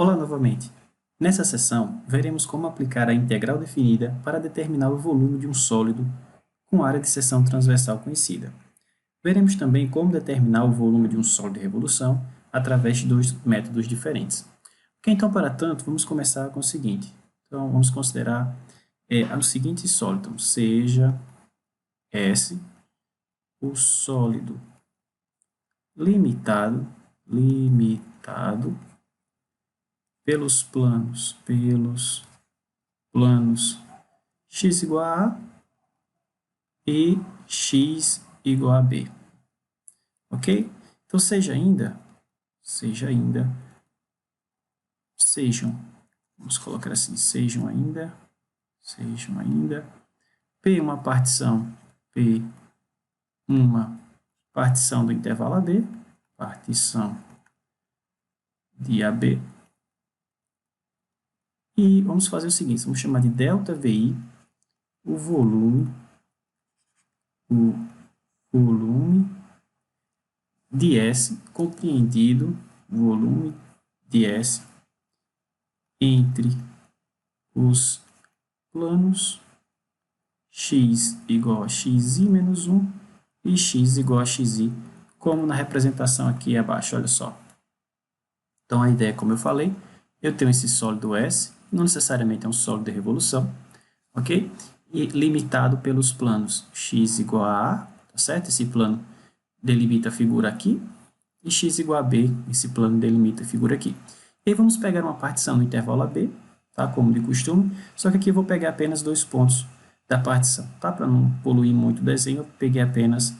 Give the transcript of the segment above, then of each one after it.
Olá novamente. Nessa seção, veremos como aplicar a integral definida para determinar o volume de um sólido com área de seção transversal conhecida. Veremos também como determinar o volume de um sólido de revolução através de dois métodos diferentes. Ok, então, para tanto, vamos começar com o seguinte. Então, vamos considerar o seguinte sólido. Então, seja S o sólido limitado pelos planos x igual a A e x igual a B. Ok? Então, vamos colocar assim, sejam ainda, P uma partição do intervalo AB, partição de AB, e vamos fazer o seguinte, vamos chamar de ΔVI, o volume de S, compreendido, volume de S, entre os planos x igual a xi menos 1 e x igual a xi, como na representação aqui abaixo, olha só. Então, a ideia, como eu falei, eu tenho esse sólido S, não necessariamente é um sólido de revolução, ok? E limitado pelos planos x igual a A, tá certo? Esse plano delimita a figura aqui, e x igual a B, esse plano delimita a figura aqui. E aí vamos pegar uma partição no intervalo AB, tá? Como de costume, só que aqui eu vou pegar apenas 2 pontos da partição, tá? Para não poluir muito o desenho, eu peguei apenas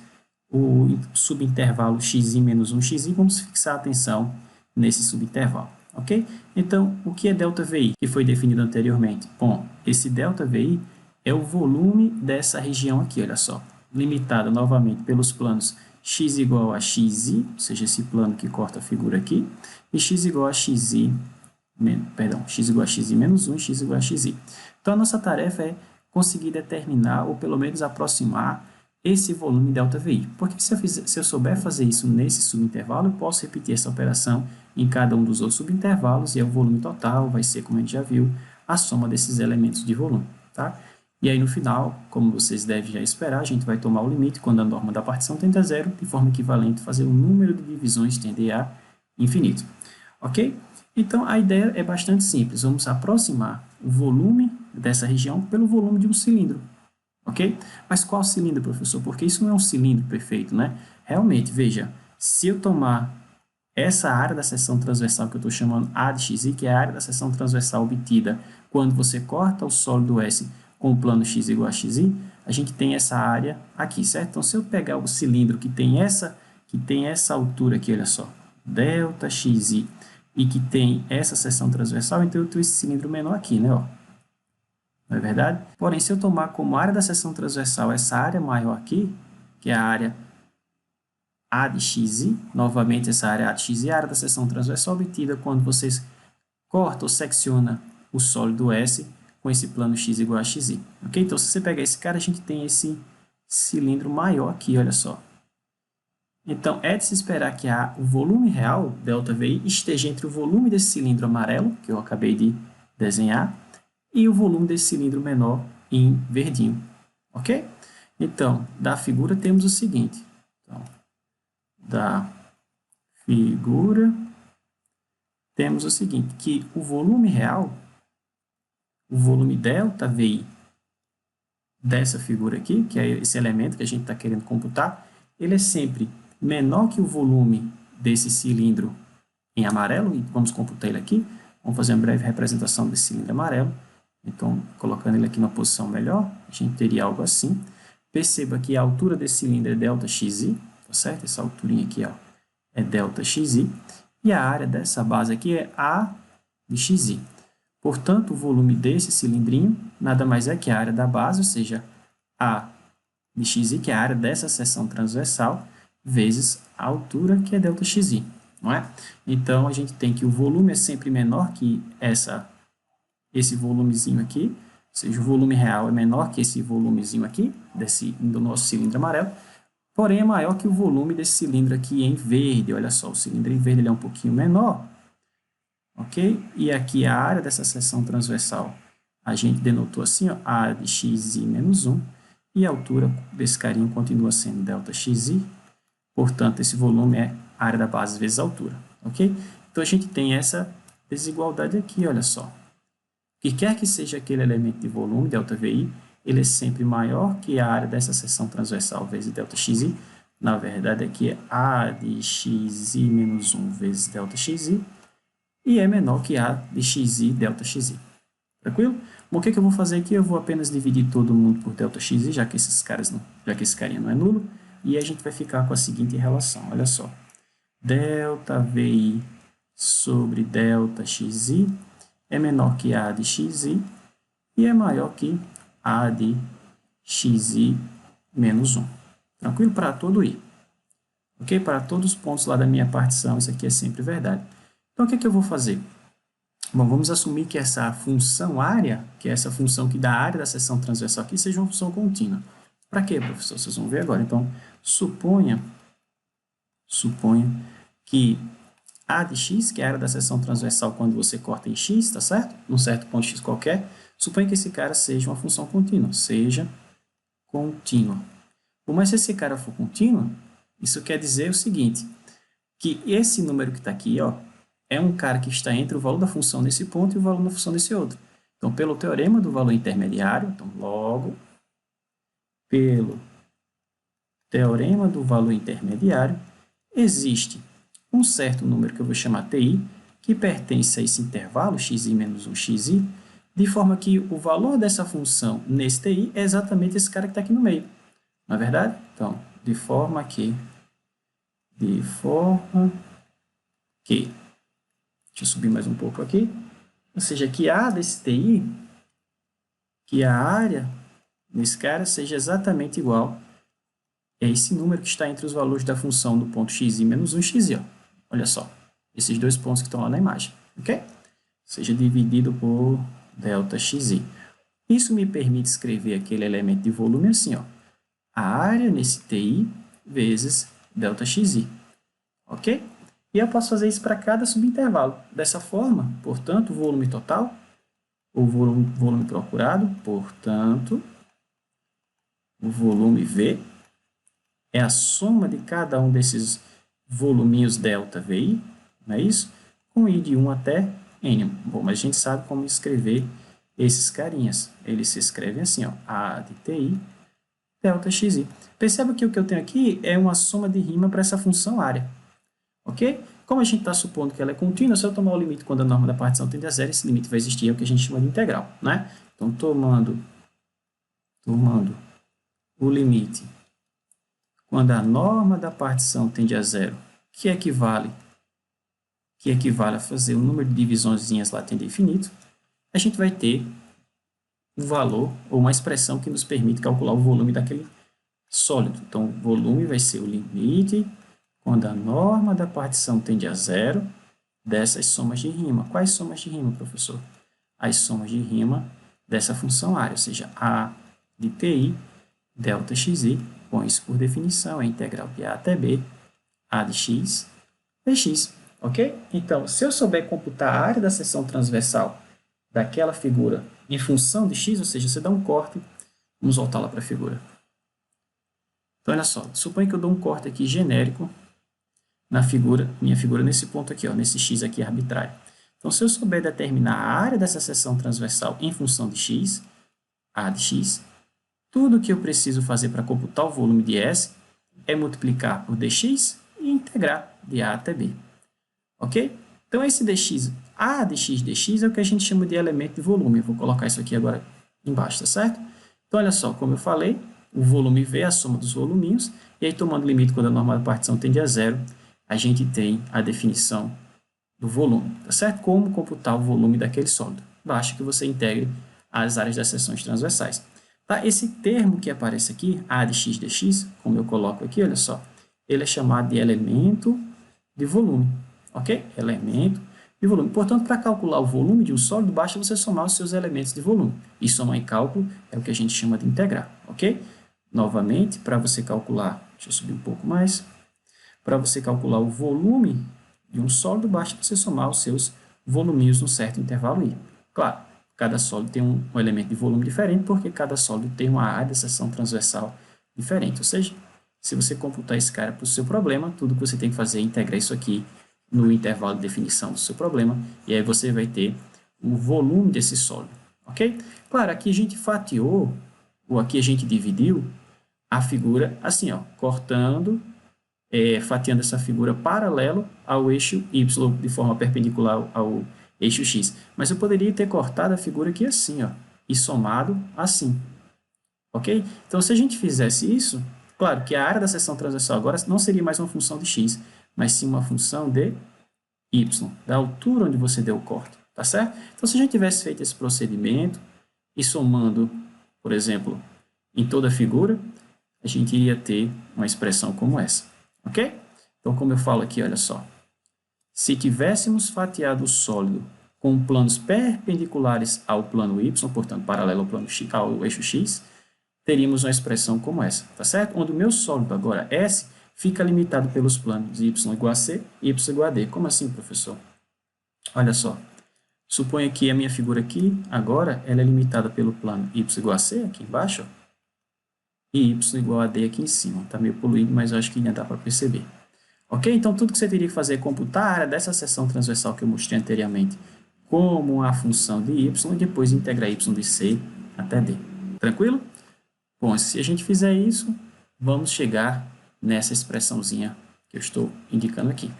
o subintervalo xi menos 1 xi, vamos fixar a atenção nesse subintervalo, ok? Então, o que é ΔVI, que foi definido anteriormente? Bom, esse ΔVI é o volume dessa região aqui, olha só, limitada novamente pelos planos x igual a xi, ou seja, esse plano que corta a figura aqui, e x igual a x igual a xi menos 1 e x igual a xi. Então, a nossa tarefa é conseguir determinar, ou pelo menos aproximar, esse volume ΔVI. Porque se eu souber fazer isso nesse subintervalo, eu posso repetir essa operação em cada um dos outros subintervalos, e o volume total vai ser, como a gente já viu, a soma desses elementos de volume. Tá? E aí, no final, como vocês devem já esperar, a gente vai tomar o limite quando a norma da partição tende a zero, de forma equivalente, fazer o número de divisões tender a infinito. Ok? Então, a ideia é bastante simples. Vamos aproximar o volume dessa região pelo volume de um cilindro. Ok? Mas qual cilindro, professor? Porque isso não é um cilindro perfeito, né? Realmente, veja, se eu tomar essa área da seção transversal que eu estou chamando A de xi, que é a área da seção transversal obtida quando você corta o sólido S com o plano x igual a xi, a gente tem essa área aqui, certo? Então, se eu pegar o cilindro que tem essa altura aqui, olha só, ΔXi, e que tem essa seção transversal, então eu tenho esse cilindro menor aqui, né? Ó. Não é verdade? Porém, se eu tomar como área da seção transversal essa área maior aqui, que é a área A de xi, novamente essa área A de xi é a área da seção transversal obtida quando vocês cortam ou seccionam o sólido S com esse plano x igual a xi. Ok? Então, se você pegar esse cara, a gente tem esse cilindro maior aqui, olha só. Então, é de se esperar que o volume real, ΔVI, esteja entre o volume desse cilindro amarelo, que eu acabei de desenhar, e o volume desse cilindro menor em verdinho. Ok? Então, da figura temos o seguinte. Então, da figura temos o seguinte, que o volume real, o volume ΔVI dessa figura aqui, que é esse elemento que a gente está querendo computar, ele é sempre menor que o volume desse cilindro em amarelo, e vamos computar ele aqui. Vamos fazer uma breve representação desse cilindro amarelo. Então, colocando ele aqui numa posição melhor, a gente teria algo assim. Perceba que a altura desse cilindro é ΔXi, tá certo? Essa alturinha aqui ó, é ΔXi, e a área dessa base aqui é A de xi. Portanto, o volume desse cilindrinho nada mais é que a área da base, ou seja, A de xi, que é a área dessa seção transversal, vezes a altura, que é ΔXi, não é? Então, a gente tem que o volume é sempre menor que esse volumezinho aqui, ou seja, o volume real é menor que esse volumezinho aqui, do nosso cilindro amarelo, porém é maior que o volume desse cilindro aqui em verde. Olha só, o cilindro em verde ele é um pouquinho menor, ok? E aqui a área dessa seção transversal, a gente denotou assim, ó, A de xi menos 1, e a altura desse carinho continua sendo ΔXi, portanto, esse volume é a área da base vezes a altura, ok? Então, a gente tem essa desigualdade aqui, olha só. O que quer que seja aquele elemento de volume, ΔVi, ele é sempre maior que a área dessa seção transversal vezes ΔXi. Na verdade, aqui é A de xi menos 1 vezes ΔXi, e é menor que A de xi ΔXi. Tranquilo? Bom, o que eu vou fazer aqui? Eu vou apenas dividir todo mundo por ΔXi, já que esse carinha não é nulo, e a gente vai ficar com a seguinte relação, olha só. ΔVi sobre ΔXi é menor que A de xi e é maior que A de xi menos 1. Tranquilo? Para todo i. Ok? Para todos os pontos lá da minha partição, isso aqui é sempre verdade. Então, o que eu vou fazer? Bom, vamos assumir que essa função área, que é essa função que dá a área da seção transversal aqui, seja uma função contínua. Para quê, professor? Vocês vão ver agora. Então, suponha que A de x, que é a área da seção transversal quando você corta em x, tá certo? Num certo ponto x qualquer, suponha que esse cara seja uma função contínua, seja contínua. Bom, mas se esse cara for contínuo, isso quer dizer o seguinte, que esse número que está aqui, ó, é um cara que está entre o valor da função nesse ponto e o valor da função nesse outro. Então, pelo teorema do valor intermediário, então, logo, pelo teorema do valor intermediário, existe um certo número que eu vou chamar TI, que pertence a esse intervalo, xi menos 1 xi, de forma que o valor dessa função nesse TI é exatamente esse cara que está aqui no meio. Não é verdade? Então, de forma que, deixa eu subir mais um pouco aqui, ou seja, que A desse TI, que a área nesse cara seja exatamente igual a esse número que está entre os valores da função do ponto xi menos 1 xi, ó. Olha só, esses dois pontos que estão lá na imagem, ok? Seja dividido por ΔXi. Isso me permite escrever aquele elemento de volume assim, ó. A área nesse TI vezes ΔXi, ok? E eu posso fazer isso para cada subintervalo. Dessa forma, portanto, o volume total, ou volume procurado, portanto, o volume V é a soma de cada um desses voluminhos ΔVi, não é isso? Com i de 1 até n. Bom, mas a gente sabe como escrever esses carinhas. Eles se escrevem assim, ó, A de TI, ΔXi. Perceba que o que eu tenho aqui é uma soma de rima para essa função área. Ok? Como a gente está supondo que ela é contínua, se eu tomar o limite quando a norma da partição tende a zero, esse limite vai existir, é o que a gente chama de integral, né? Então, tomando o limite quando a norma da partição tende a zero, que equivale a fazer o número de divisõezinhas lá tende a infinito, a gente vai ter um valor ou uma expressão que nos permite calcular o volume daquele sólido. Então, o volume vai ser o limite quando a norma da partição tende a zero dessas somas de rima. Quais somas de rima, professor? As somas de rima dessa função área, ou seja, A de TI, ΔXi, bom, isso por definição é integral de A até B, A de x, dx, ok? Então, se eu souber computar a área da seção transversal daquela figura em função de x, ou seja, você dá um corte, vamos voltar lá para a figura. Então, olha só, suponha que eu dou um corte aqui genérico na figura, minha figura nesse ponto aqui, ó, nesse x aqui arbitrário. Então, se eu souber determinar a área dessa seção transversal em função de x, A de x, tudo que eu preciso fazer para computar o volume de S é multiplicar por dx e integrar de A até B. Ok? Então, esse dx, A de x dx é o que a gente chama de elemento de volume. Eu vou colocar isso aqui agora embaixo, tá certo? Então, olha só, como eu falei, o volume V é a soma dos voluminhos, e aí, tomando o limite quando a norma da partição tende a zero, a gente tem a definição do volume, tá certo? Como computar o volume daquele sólido? Basta que você integre as áreas das seções transversais. Tá? Esse termo que aparece aqui, A de x dx, como eu coloco aqui, olha só, ele é chamado de elemento de volume, ok? Elemento de volume. Portanto, para calcular o volume de um sólido, basta você somar os seus elementos de volume. E somar em cálculo é o que a gente chama de integrar, ok? Novamente, para você calcular, deixa eu subir um pouco mais, para você calcular o volume de um sólido, basta você somar os seus voluminhos num certo intervalo I. Claro, cada sólido tem um elemento de volume diferente, porque cada sólido tem uma área de seção transversal diferente. Ou seja, se você computar esse cara para o seu problema, tudo que você tem que fazer é integrar isso aqui no intervalo de definição do seu problema, e aí você vai ter o volume desse sólido, ok? Claro, aqui a gente fatiou, ou aqui a gente dividiu a figura assim, ó, cortando, fatiando essa figura paralelo ao eixo Y, de forma perpendicular ao eixo X. Mas eu poderia ter cortado a figura aqui assim, ó, e somado assim, ok? Então, se a gente fizesse isso, claro que a área da seção transversal agora não seria mais uma função de x, mas sim uma função de y, da altura onde você deu o corte, tá certo? Então, se a gente tivesse feito esse procedimento e somando, por exemplo, em toda a figura, a gente iria ter uma expressão como essa, ok? Então, como eu falo aqui, olha só, se tivéssemos fatiado o sólido com planos perpendiculares ao plano y, portanto, paralelo ao plano x, ao eixo x, teríamos uma expressão como essa, tá certo? Onde o meu sólido agora, S, fica limitado pelos planos y igual a c e y igual a d. Como assim, professor? Olha só, suponha que a minha figura aqui, agora, ela é limitada pelo plano y igual a c, aqui embaixo, ó, e y igual a d aqui em cima. Está meio poluído, mas eu acho que ainda dá para perceber. Ok? Então, tudo que você teria que fazer é computar a área dessa seção transversal que eu mostrei anteriormente como a função de y e depois integrar y de c até d. Tranquilo? Bom, se a gente fizer isso, vamos chegar nessa expressãozinha que eu estou indicando aqui.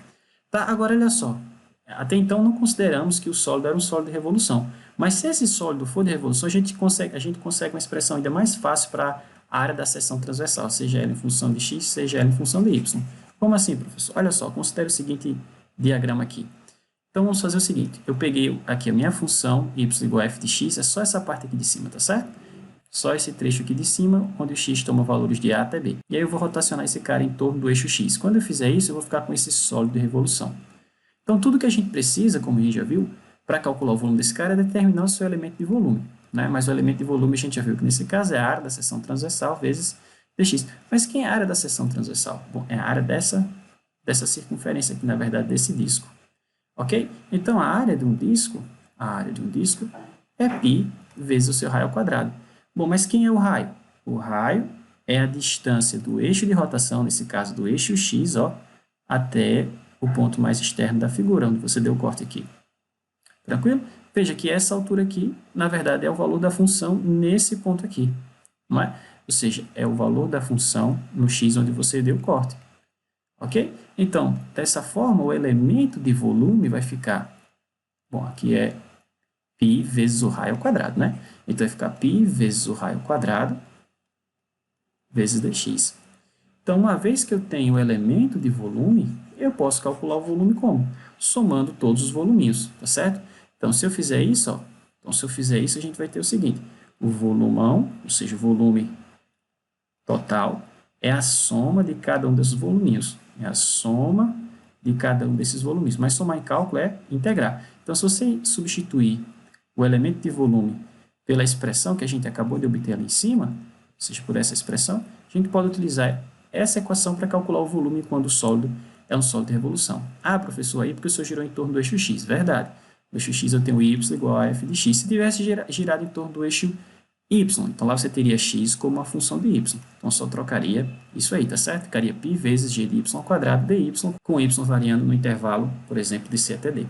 Tá, agora olha só, até então não consideramos que o sólido era um sólido de revolução, mas se esse sólido for de revolução, a gente consegue uma expressão ainda mais fácil para a área da seção transversal, seja ela em função de x, seja ela em função de y. Como assim, professor? Olha só, considere o seguinte diagrama aqui. Então, vamos fazer o seguinte, eu peguei aqui a minha função y igual a f de x, é só essa parte aqui de cima, tá certo? Só esse trecho aqui de cima, onde o x toma valores de a até b. E aí eu vou rotacionar esse cara em torno do eixo x. Quando eu fizer isso, eu vou ficar com esse sólido de revolução. Então, tudo que a gente precisa, como a gente já viu, para calcular o volume desse cara é determinar o seu elemento de volume, né? Mas o elemento de volume a gente já viu que nesse caso é a área da seção transversal vezes dx. Mas quem é a área da seção transversal? Bom, é a área dessa circunferência aqui, na verdade, desse disco. Ok? Então, a área de um disco é π vezes o seu raio ao quadrado. Bom, mas quem é o raio? O raio é a distância do eixo de rotação, nesse caso do eixo x, ó, até o ponto mais externo da figura, onde você deu o corte aqui. Tranquilo? Veja que essa altura aqui, na verdade, é o valor da função nesse ponto aqui. Não é? Ou seja, é o valor da função no x onde você deu o corte. Ok? Então, dessa forma, o elemento de volume vai ficar... Bom, aqui é π vezes o raio ao quadrado, né? Então, vai ficar π vezes o raio ao quadrado vezes dx. Então, uma vez que eu tenho o elemento de volume, eu posso calcular o volume como? Somando todos os voluminhos, tá certo? Então, se eu fizer isso, ó, a gente vai ter o seguinte, o volumão, ou seja, o volume total, é a soma de cada um desses voluminhos. É a soma de cada um desses voluminhos. Mas somar em cálculo é integrar. Então, se você substituir o elemento de volume pela expressão que a gente acabou de obter ali em cima, ou seja, por essa expressão, a gente pode utilizar essa equação para calcular o volume quando o sólido é um sólido de revolução. Ah, professor, aí porque o senhor girou em torno do eixo x. Verdade. No eixo x eu tenho y igual a f de x. Se tivesse girado em torno do eixo y, então lá você teria x como uma função de y. Então só trocaria isso aí, tá certo? Ficaria π vezes g de y ao quadrado dy, com y variando no intervalo, por exemplo, de c até d.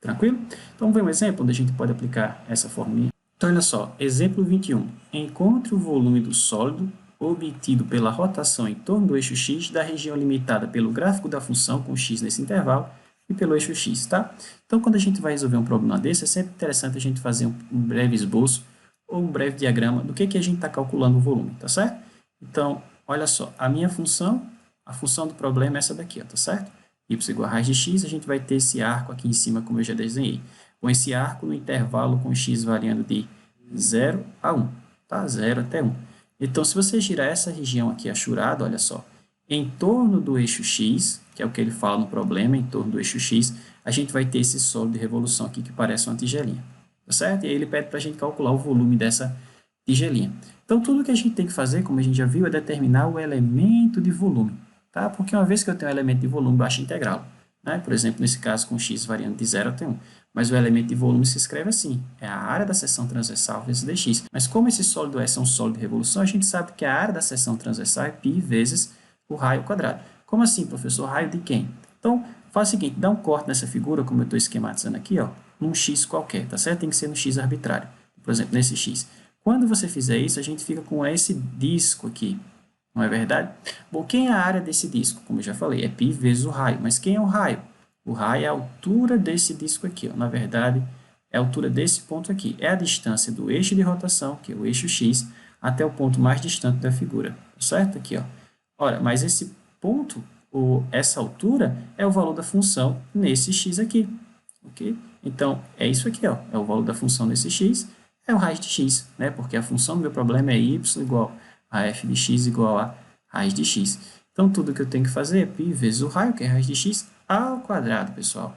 Tranquilo? Então vamos ver um exemplo onde a gente pode aplicar essa formulinha. Então olha só, exemplo 21. Encontre o volume do sólido obtido pela rotação em torno do eixo x da região limitada pelo gráfico da função com x nesse intervalo e pelo eixo x, tá? Então, quando a gente vai resolver um problema desse, é sempre interessante a gente fazer um breve esboço ou um breve diagrama do que a gente está calculando o volume, tá certo? Então, olha só, a minha função, a função do problema é essa daqui, ó, tá certo? Y igual a raiz de x, a gente vai ter esse arco aqui em cima, como eu já desenhei. Com esse arco no intervalo com x variando de 0 a 1, tá? 0 até 1. Então, se você girar essa região aqui achurada, olha só, em torno do eixo x, que é o que ele fala no problema, em torno do eixo x, a gente vai ter esse sólido de revolução aqui que parece uma tigelinha, tá certo? E aí ele pede para a gente calcular o volume dessa tigelinha. Então, tudo que a gente tem que fazer, como a gente já viu, é determinar o elemento de volume, tá? Porque uma vez que eu tenho um elemento de volume, basta integrá-lo. né? Por exemplo, nesse caso com x variando de 0 até 1. Mas o elemento de volume se escreve assim, é a área da seção transversal vezes dx. Mas como esse sólido S é um sólido de revolução, a gente sabe que a área da seção transversal é π vezes o raio ao quadrado. Como assim, professor? Raio de quem? Então, faz o seguinte, dá um corte nessa figura, como eu estou esquematizando aqui, ó, num x qualquer, tá certo? Tem que ser no x arbitrário, por exemplo, nesse x. Quando você fizer isso, a gente fica com esse disco aqui, não é verdade? Bom, quem é a área desse disco? Como eu já falei, é π vezes o raio. Mas quem é o raio? O raio é a altura desse disco aqui, ó. Na verdade, é a altura desse ponto aqui. É a distância do eixo de rotação, que é o eixo x, até o ponto mais distante da figura, certo? Aqui, ó. Ora, mas esse ponto, ou essa altura, é o valor da função nesse x aqui, ok? Então, é isso aqui, ó. É o valor da função nesse x, é o raiz de x, né? Porque a função do meu problema é y igual a f de x igual a raiz de x. Então, tudo que eu tenho que fazer é π vezes o raio, que é raiz de x, ao quadrado, pessoal.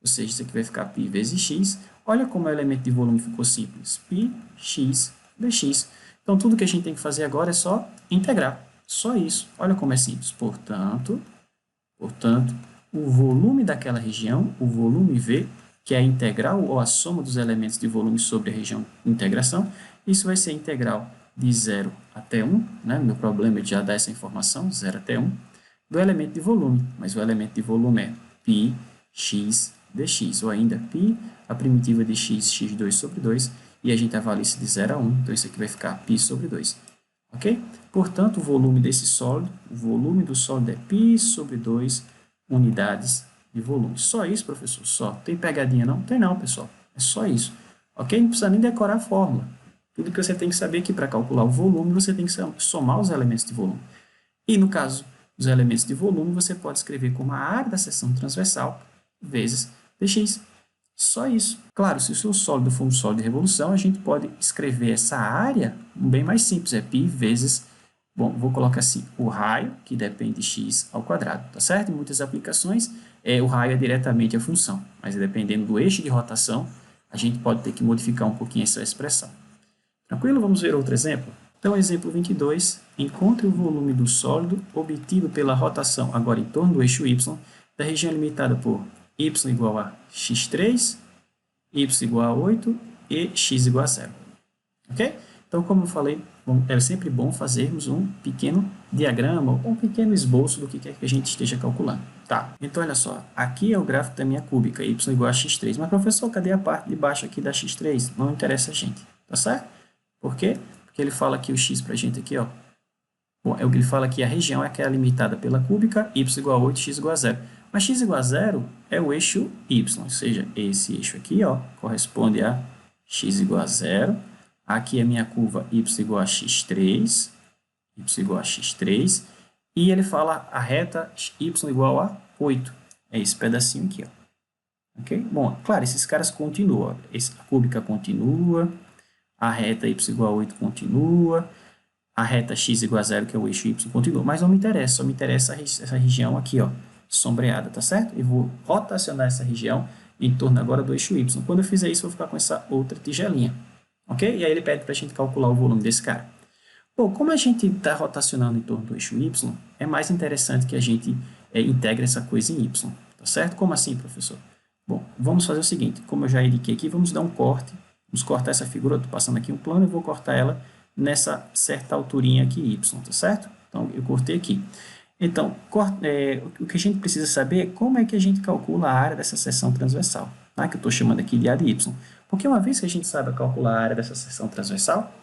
Ou seja, isso aqui vai ficar π vezes x. Olha como o elemento de volume ficou simples. πx dx. Então, tudo que a gente tem que fazer agora é só integrar. Só isso. Olha como é simples. Portanto, o volume daquela região, o volume V, que é a integral ou a soma dos elementos de volume sobre a região de integração, isso vai ser integral de 0 até 1, né? Meu problema é de já dar essa informação, 0 até 1, do elemento de volume, mas o elemento de volume é π x dx, ou ainda π, a primitiva de x, x2 sobre 2, e a gente avalia isso de 0 a 1, então isso aqui vai ficar π sobre 2. Ok? Portanto, o volume desse sólido, o volume do sólido é π sobre 2 unidades de volume. Só isso, professor? Só. Tem pegadinha não? Tem não, pessoal. É só isso. Ok? Não precisa nem decorar a fórmula. Tudo que você tem que saber é que para calcular o volume, você tem que somar os elementos de volume. E no caso dos elementos de volume, você pode escrever como a área da seção transversal vezes dx. Só isso. Claro, se o seu sólido for um sólido de revolução, a gente pode escrever essa área bem mais simples, é π vezes, bom, vou colocar assim, o raio, que depende de x ao quadrado, tá certo? Em muitas aplicações, o raio é diretamente a função, mas dependendo do eixo de rotação, a gente pode ter que modificar um pouquinho essa expressão. Tranquilo? Vamos ver outro exemplo? Então, exemplo 22, encontre o volume do sólido obtido pela rotação, agora em torno do eixo y, da região limitada por y igual a x3, y igual a 8 e x igual a 0. Ok? Então, como eu falei, é sempre bom fazermos um pequeno diagrama ou um pequeno esboço do que quer que a gente esteja calculando. Tá, então olha só, aqui é o gráfico da minha cúbica, y igual a x3. Mas, professor, cadê a parte de baixo aqui da x3? Não interessa a gente, tá certo? Por quê? Porque ele fala aqui o x para a gente aqui, ó. Bom, é o que ele fala aqui, a região é aquela limitada pela cúbica, y igual a 8, x igual a 0. Mas x igual a 0 é o eixo y, ou seja, esse eixo aqui, ó, corresponde a x igual a 0. Aqui é a minha curva y igual a x3, e ele fala a reta y igual a 8. É esse pedacinho aqui, ó. Ok? Bom, claro, esses caras continuam. A cúbica continua, a reta y igual a 8 continua, a reta x igual a 0, que é o eixo y, continua. Mas não me interessa, só me interessa essa região aqui, ó, sombreada, tá certo? E vou rotacionar essa região em torno agora do eixo y. Quando eu fizer isso, eu vou ficar com essa outra tigelinha. Ok? E aí ele pede para a gente calcular o volume desse cara. Bom, como a gente está rotacionando em torno do eixo y, é mais interessante que a gente integre essa coisa em y. Tá certo? Como assim, professor? Bom, vamos fazer o seguinte. Como eu já indiquei aqui, vamos dar um corte. Vamos cortar essa figura. Estou passando aqui um plano e vou cortar ela nessa certa alturinha aqui, y, tá certo? Então, eu cortei aqui. Então, o que a gente precisa saber é como é que a gente calcula a área dessa seção transversal, tá? Que eu estou chamando aqui de área y. Porque uma vez que a gente sabe calcular a área dessa seção transversal,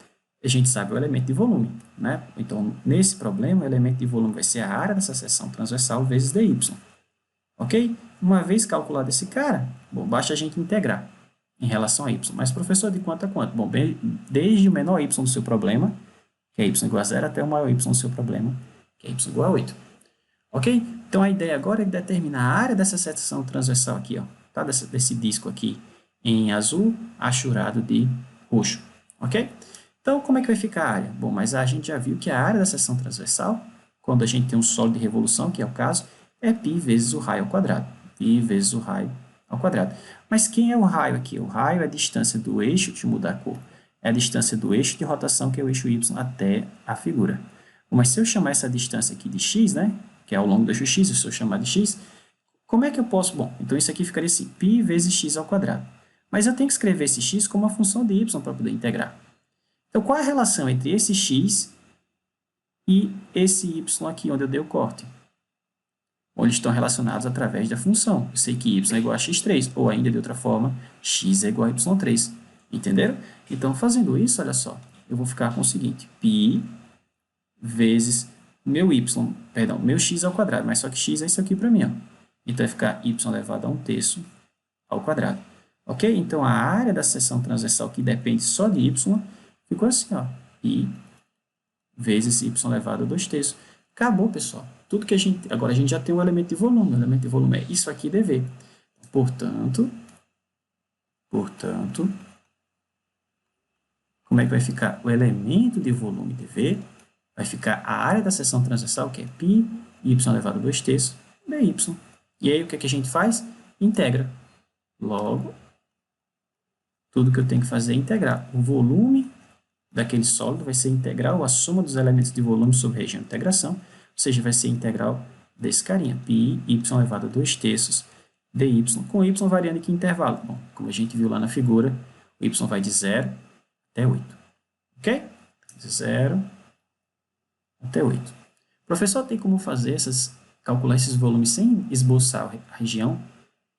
a gente sabe o elemento de volume, né? Então, nesse problema, o elemento de volume vai ser a área dessa seção transversal vezes dy. Ok? Uma vez calculado esse cara, bom, basta a gente integrar em relação a y. Mas, professor, de quanto a quanto? Bom, desde o menor y do seu problema, que é y igual a 0, até o maior y do seu problema, que é y igual a 8. Ok? Então, a ideia agora é determinar a área dessa seção transversal aqui, ó, tá? Desse disco aqui em azul, achurado de roxo. Ok? Então, como é que vai ficar a área? Bom, mas a gente já viu que a área da seção transversal, quando a gente tem um sólido de revolução, que é o caso, é π vezes o raio ao quadrado. Π vezes o raio ao quadrado. Mas quem é o raio aqui? O raio é a distância do eixo, deixa eu mudar a cor, é a distância do eixo de rotação, que é o eixo y, até a figura. Bom, mas se eu chamar essa distância aqui de x, né, que é ao longo do eixo x, se eu chamar de x, Como é que eu posso? Bom, então isso aqui ficaria assim, π vezes x ao quadrado. Mas eu tenho que escrever esse x como uma função de y para poder integrar. Então, qual é a relação entre esse x e esse y aqui, onde eu dei o corte? Ou eles estão relacionados através da função. Eu sei que y é igual a x3, ou ainda de outra forma, x é igual a y3. Entenderam? Então, fazendo isso, olha só, eu vou ficar com o seguinte, π vezes meu meu x ao quadrado, mas só que x é isso aqui para mim, ó. Então, vai ficar y elevado a 1/3 ao quadrado. Ok? Então, a área da seção transversal que depende só de y ficou assim, ó, π vezes y elevado a 2/3. Acabou, pessoal. Tudo que agora a gente já tem um elemento de volume. O elemento de volume é isso aqui, dv. Portanto, como é que vai ficar o elemento de volume dv? Vai ficar a área da seção transversal, que é π, y elevado a 2/3, dy. E aí, o que é que a gente faz? Integra. Logo, tudo que eu tenho que fazer é integrar. O volume daquele sólido vai ser integral a soma dos elementos de volume sobre região de integração, ou seja, vai ser integral desse carinha, π, y elevado a 2/3, dy, com y variando em que intervalo? Bom, como a gente viu lá na figura, o y vai de 0 até 8. Ok? De 0 até 8. Professor, tem como calcular esses volumes sem esboçar a região?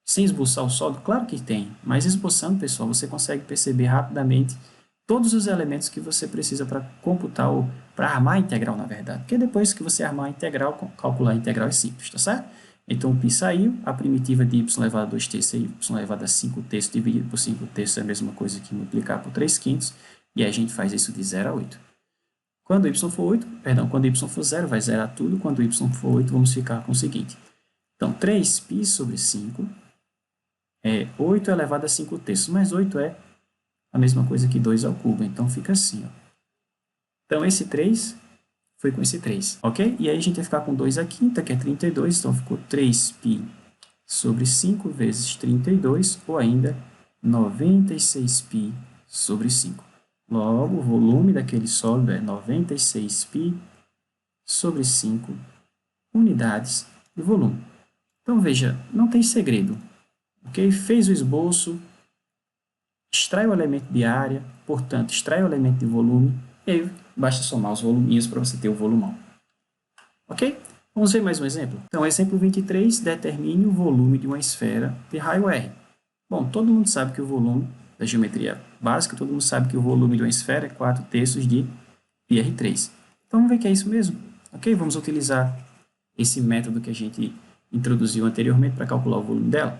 Sem esboçar o sólido? Claro que tem, mas esboçando, pessoal, você consegue perceber rapidamente todos os elementos que você precisa para computar, ou para armar a integral, na verdade. Porque depois que você armar a integral, calcular a integral é simples, tá certo? Então, o π saiu, a primitiva de y elevado a 2/3 é y elevado a 5/3 dividido por 5/3 é a mesma coisa que multiplicar por 3/5, e aí a gente faz isso de 0 a 8. Quando y for 8, quando y for 0, vai zerar tudo, quando y for 8, vamos ficar com o seguinte. Então, 3π sobre 5 é 8 elevado a 5/3, mas 8 é a mesma coisa que 2 ao cubo, então fica assim, ó. Então, esse 3 foi com esse 3, ok? E aí a gente vai ficar com 2 à quinta, que é 32, então ficou 3π sobre 5 vezes 32, ou ainda 96π sobre 5. Logo, o volume daquele sólido é 96π sobre 5 unidades de volume. Então, veja, não tem segredo, ok? Fez o esboço, extrai o elemento de área, portanto, extrai o elemento de volume, e aí basta somar os voluminhos para você ter o volumão. Ok? Vamos ver mais um exemplo? Então, exemplo 23, determine o volume de uma esfera de raio R. Bom, todo mundo sabe que o volume da geometria básica, todo mundo sabe que o volume de uma esfera é 4/3 de πr3. Então, vamos ver que é isso mesmo. Ok? Vamos utilizar esse método que a gente introduziu anteriormente para calcular o volume dela.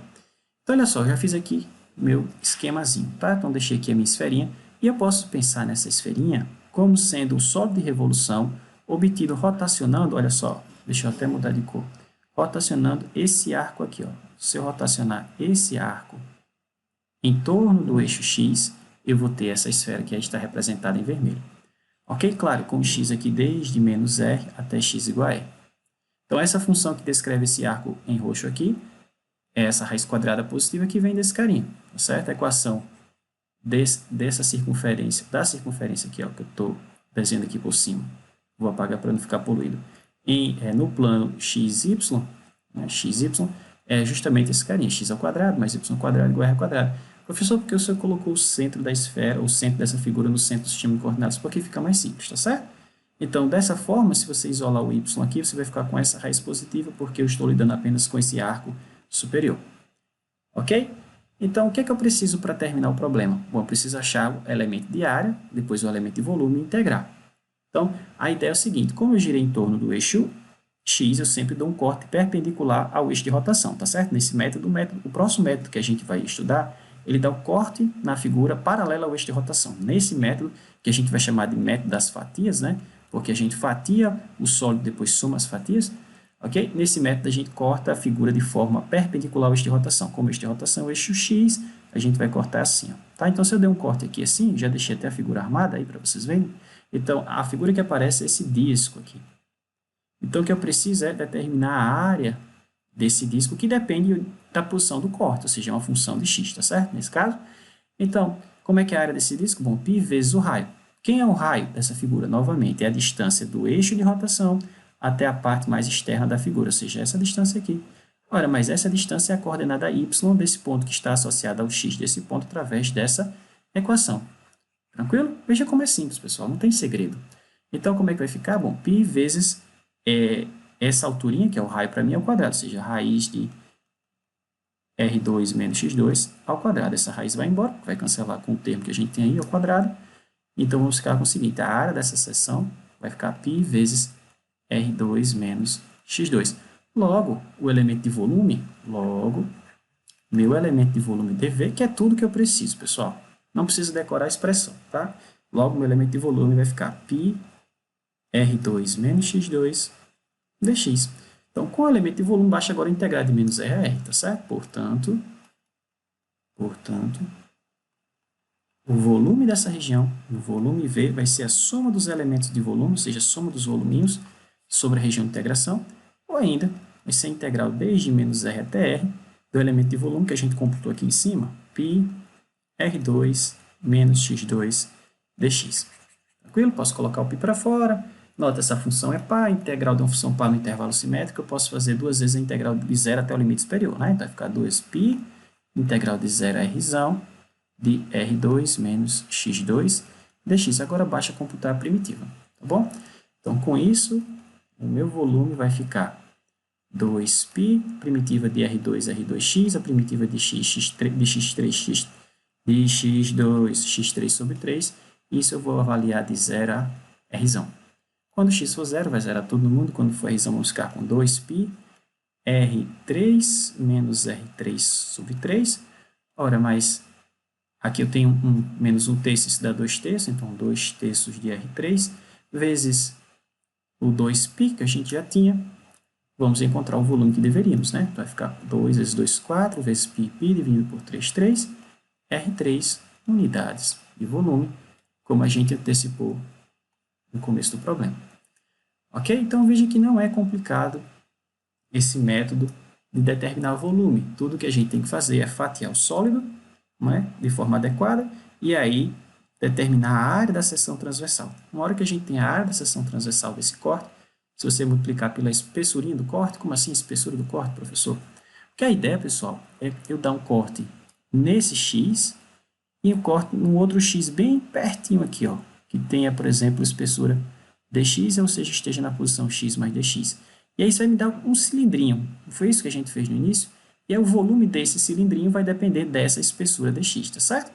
Então, olha só, eu já fiz aqui meu esquemazinho, tá? Então, deixei aqui a minha esferinha, e eu posso pensar nessa esferinha como sendo um sólido de revolução obtido rotacionando, olha só, deixa eu até mudar de cor, rotacionando esse arco aqui, ó. Se eu rotacionar esse arco em torno do eixo X, eu vou ter essa esfera que aí está representada em vermelho. Ok? Claro, com o X aqui desde menos R até X igual a R. Então, essa função que descreve esse arco em roxo aqui, é essa raiz quadrada positiva que vem desse carinha, tá certo? A equação dessa circunferência, da circunferência aqui, ó, que eu estou desenhando aqui por cima, vou apagar para não ficar poluído, no plano XY, né, XY, é justamente esse carinha, x ao quadrado mais y ao quadrado igual a r ao quadrado. Professor, por que o senhor colocou o centro da esfera, o centro dessa figura no centro do sistema de coordenadas? Porque fica mais simples, tá certo? Então, dessa forma, se você isolar o y aqui, você vai ficar com essa raiz positiva, porque eu estou lidando apenas com esse arco superior. Ok? Então, o que é que eu preciso para terminar o problema? Bom, eu preciso achar o elemento de área, depois o elemento de volume e integrar. Então, a ideia é o seguinte, como eu girei em torno do eixo X, eu sempre dou um corte perpendicular ao eixo de rotação, tá certo? Nesse método, o próximo método que a gente vai estudar, ele dá um corte na figura paralela ao eixo de rotação. Nesse método, que a gente vai chamar de método das fatias, né? Porque a gente fatia o sólido, depois soma as fatias, ok? Nesse método, a gente corta a figura de forma perpendicular ao eixo de rotação. Como o eixo de rotação é o eixo X, a gente vai cortar assim, ó, tá? Então, se eu der um corte aqui assim, já deixei até a figura armada aí para vocês verem. Então, a figura que aparece é esse disco aqui. Então, o que eu preciso é determinar a área desse disco, que depende da posição do corte, ou seja, é uma função de x, tá certo? Nesse caso. Então, como é que é a área desse disco? Bom, π vezes o raio. Quem é o raio dessa figura? Novamente, é a distância do eixo de rotação até a parte mais externa da figura, ou seja, essa distância aqui. Ora, mas essa distância é a coordenada y desse ponto que está associada ao x desse ponto através dessa equação. Tranquilo? Veja como é simples, pessoal, não tem segredo. Então, como é que vai ficar? Bom, π vezes essa alturinha, que é o raio para mim, ao quadrado, ou seja, a raiz de R2 menos X2 ao quadrado. Essa raiz vai embora, vai cancelar com o termo que a gente tem aí ao quadrado. Então, vamos ficar com o seguinte, a área dessa seção vai ficar π vezes R2 menos X2. Logo, o elemento de volume, meu elemento de volume dV, que é tudo que eu preciso, pessoal. Não precisa decorar a expressão, tá? Logo, meu elemento de volume vai ficar π R2 menos X2 dx. Então, com o elemento de volume, basta agora integrar de menos R a R, tá certo? Portanto, o volume dessa região, o volume V, vai ser a soma dos elementos de volume, ou seja, a soma dos voluminhos sobre a região de integração, ou ainda vai ser a integral desde menos R até R do elemento de volume que a gente computou aqui em cima, π R2 menos X2 dx. Tranquilo? Posso colocar o π para fora. Nota, essa função é par, a integral de uma função par no intervalo simétrico, eu posso fazer duas vezes a integral de zero até o limite superior, né? Então, vai ficar 2π, integral de 0 a r de R2 menos X2 dx. Agora, basta computar a primitiva, tá bom? Então, com isso, o meu volume vai ficar 2π, primitiva de R2, R2x, a primitiva de x, x3, de x3, de x2, x3 sobre 3. Isso eu vou avaliar de 0 a r. Quando x for 0, vai zerar todo mundo. Quando for r, vamos ficar com 2π, R3 menos R3 sobre 3. Ora, mas aqui eu tenho menos 1 terço, isso dá 2 terços, então 2 terços de R3, vezes o 2π, que a gente já tinha. Vamos encontrar o volume que deveríamos, né? Vai ficar 2 vezes 2, 4, vezes π dividido por 3, 3, R3 unidades de volume, como a gente antecipou no começo do problema. Ok? Então, veja que não é complicado esse método de determinar o volume. Tudo que a gente tem que fazer é fatiar o sólido, né, de forma adequada, e aí determinar a área da seção transversal. Uma hora que a gente tem a área da seção transversal desse corte, se você multiplicar pela espessurinha do corte, como assim espessura do corte, professor? Porque a ideia, pessoal, é eu dar um corte nesse X e um corte no outro X bem pertinho aqui, ó, que tenha, por exemplo, espessura dx, ou seja, esteja na posição x mais dx. E aí isso vai me dar um cilindrinho. Não foi isso que a gente fez no início? E aí o volume desse cilindrinho vai depender dessa espessura dx, tá certo?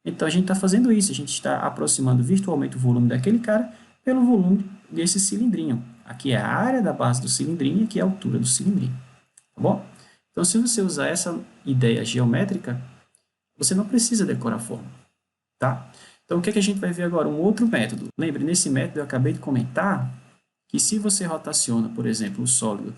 Então a gente está fazendo isso, a gente está aproximando virtualmente o volume daquele cara pelo volume desse cilindrinho. Aqui é a área da base do cilindrinho e aqui é a altura do cilindrinho. Tá bom? Então, se você usar essa ideia geométrica, você não precisa decorar a fórmula, tá? Então, o que a gente vai ver agora? Um outro método. Lembre, nesse método eu acabei de comentar que se você rotaciona, por exemplo, o sólido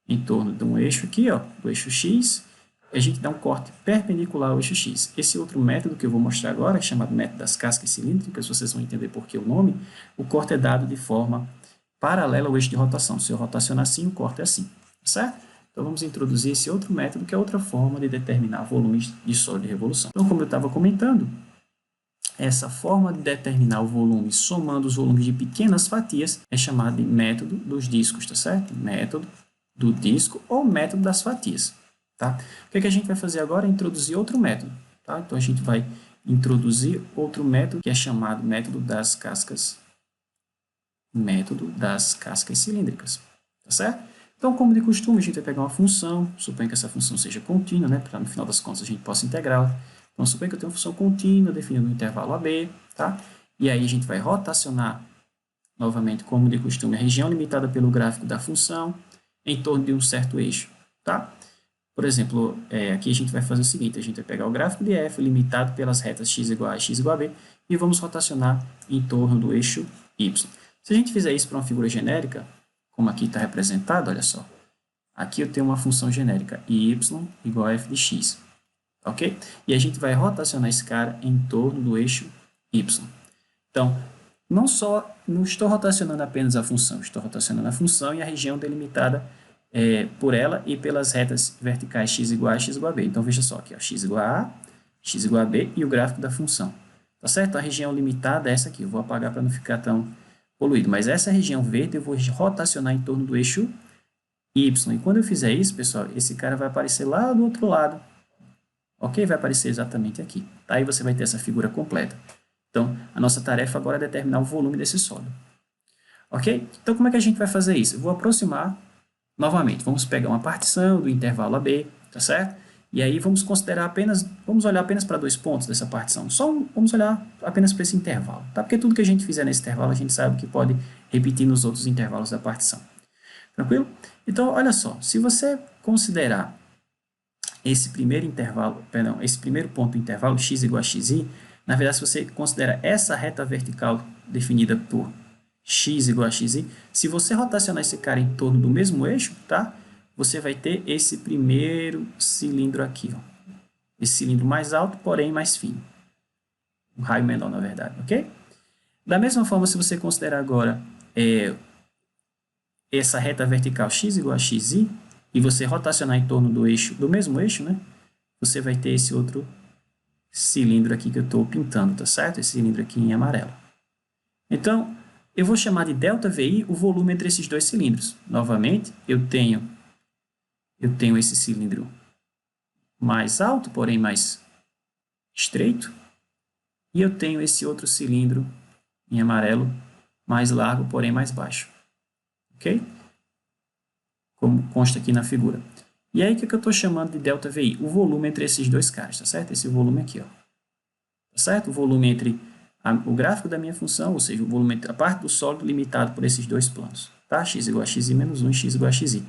em torno de um eixo aqui, ó, do eixo X, a gente dá um corte perpendicular ao eixo X. Esse outro método que eu vou mostrar agora, é chamado método das cascas cilíndricas, vocês vão entender por que o nome, o corte é dado de forma paralela ao eixo de rotação. Se eu rotacionar assim, o corte é assim, certo? Então, vamos introduzir esse outro método, que é outra forma de determinar volumes de sólido de revolução. Então, como eu estava comentando, essa forma de determinar o volume somando os volumes de pequenas fatias é chamada de método dos discos, tá certo? Método do disco ou método das fatias, tá? O que a gente vai fazer agora é introduzir outro método, tá? Então, a gente vai introduzir outro método que é chamado método das cascas cilíndricas, tá certo? Então, como de costume, a gente vai pegar uma função, suponha que essa função seja contínua, né, para no final das contas a gente possa integrá-la. Então, suponha que eu tenho uma função contínua definida no intervalo AB, tá? E aí a gente vai rotacionar, novamente, como de costume, a região limitada pelo gráfico da função em torno de um certo eixo, tá? Por exemplo, aqui a gente vai fazer o seguinte, a gente vai pegar o gráfico de f limitado pelas retas x igual a x igual a b e vamos rotacionar em torno do eixo y. Se a gente fizer isso para uma figura genérica, como aqui está representado, olha só, aqui eu tenho uma função genérica y igual a f de x, ok? E a gente vai rotacionar esse cara em torno do eixo y. Então, não estou rotacionando apenas a função, estou rotacionando a função e a região delimitada por ela e pelas retas verticais x igual a x igual a b. Então, veja só aqui, ó, x igual a a, x igual a b e o gráfico da função. Tá certo? A região limitada é essa aqui, eu vou apagar para não ficar tão poluído, mas essa região verde eu vou rotacionar em torno do eixo Y. E quando eu fizer isso, pessoal, esse cara vai aparecer lá do outro lado. Ok? Vai aparecer exatamente aqui. Tá? Aí você vai ter essa figura completa. Então, a nossa tarefa agora é determinar o volume desse sólido. Ok? Então, como é que a gente vai fazer isso? Eu vou aproximar novamente. Vamos pegar uma partição do intervalo AB, tá certo? E aí vamos considerar apenas, vamos olhar apenas para 2 pontos dessa partição. Vamos olhar apenas para esse intervalo, tá? Porque tudo que a gente fizer nesse intervalo, a gente sabe que pode repetir nos outros intervalos da partição. Tranquilo? Então, olha só, se você considerar esse primeiro intervalo, perdão, esse primeiro ponto do intervalo, x igual a xi, na verdade, se você considera essa reta vertical definida por x igual a xi, se você rotacionar esse cara em torno do mesmo eixo, tá? Você vai ter esse primeiro cilindro aqui, ó. Esse cilindro mais alto, porém mais fino. Um raio menor, na verdade, ok? Da mesma forma, se você considerar agora essa reta vertical x igual a xi, e você rotacionar em torno do eixo, do mesmo eixo, né? Você vai ter esse outro cilindro aqui que eu estou pintando, tá certo? Esse cilindro aqui em amarelo. Então, eu vou chamar de ΔVI o volume entre esses dois cilindros. Novamente, eu tenho esse cilindro mais alto, porém mais estreito, e eu tenho esse outro cilindro em amarelo mais largo, porém mais baixo. Ok? Como consta aqui na figura. E aí, o que eu estou chamando de ΔVI? O volume entre esses dois caras, tá certo? Esse volume aqui, ó. Tá certo? O volume entre o gráfico da minha função, ou seja, o volume entre a parte do sólido limitado por esses dois planos. Tá? X igual a xi menos 1 e x igual a xi.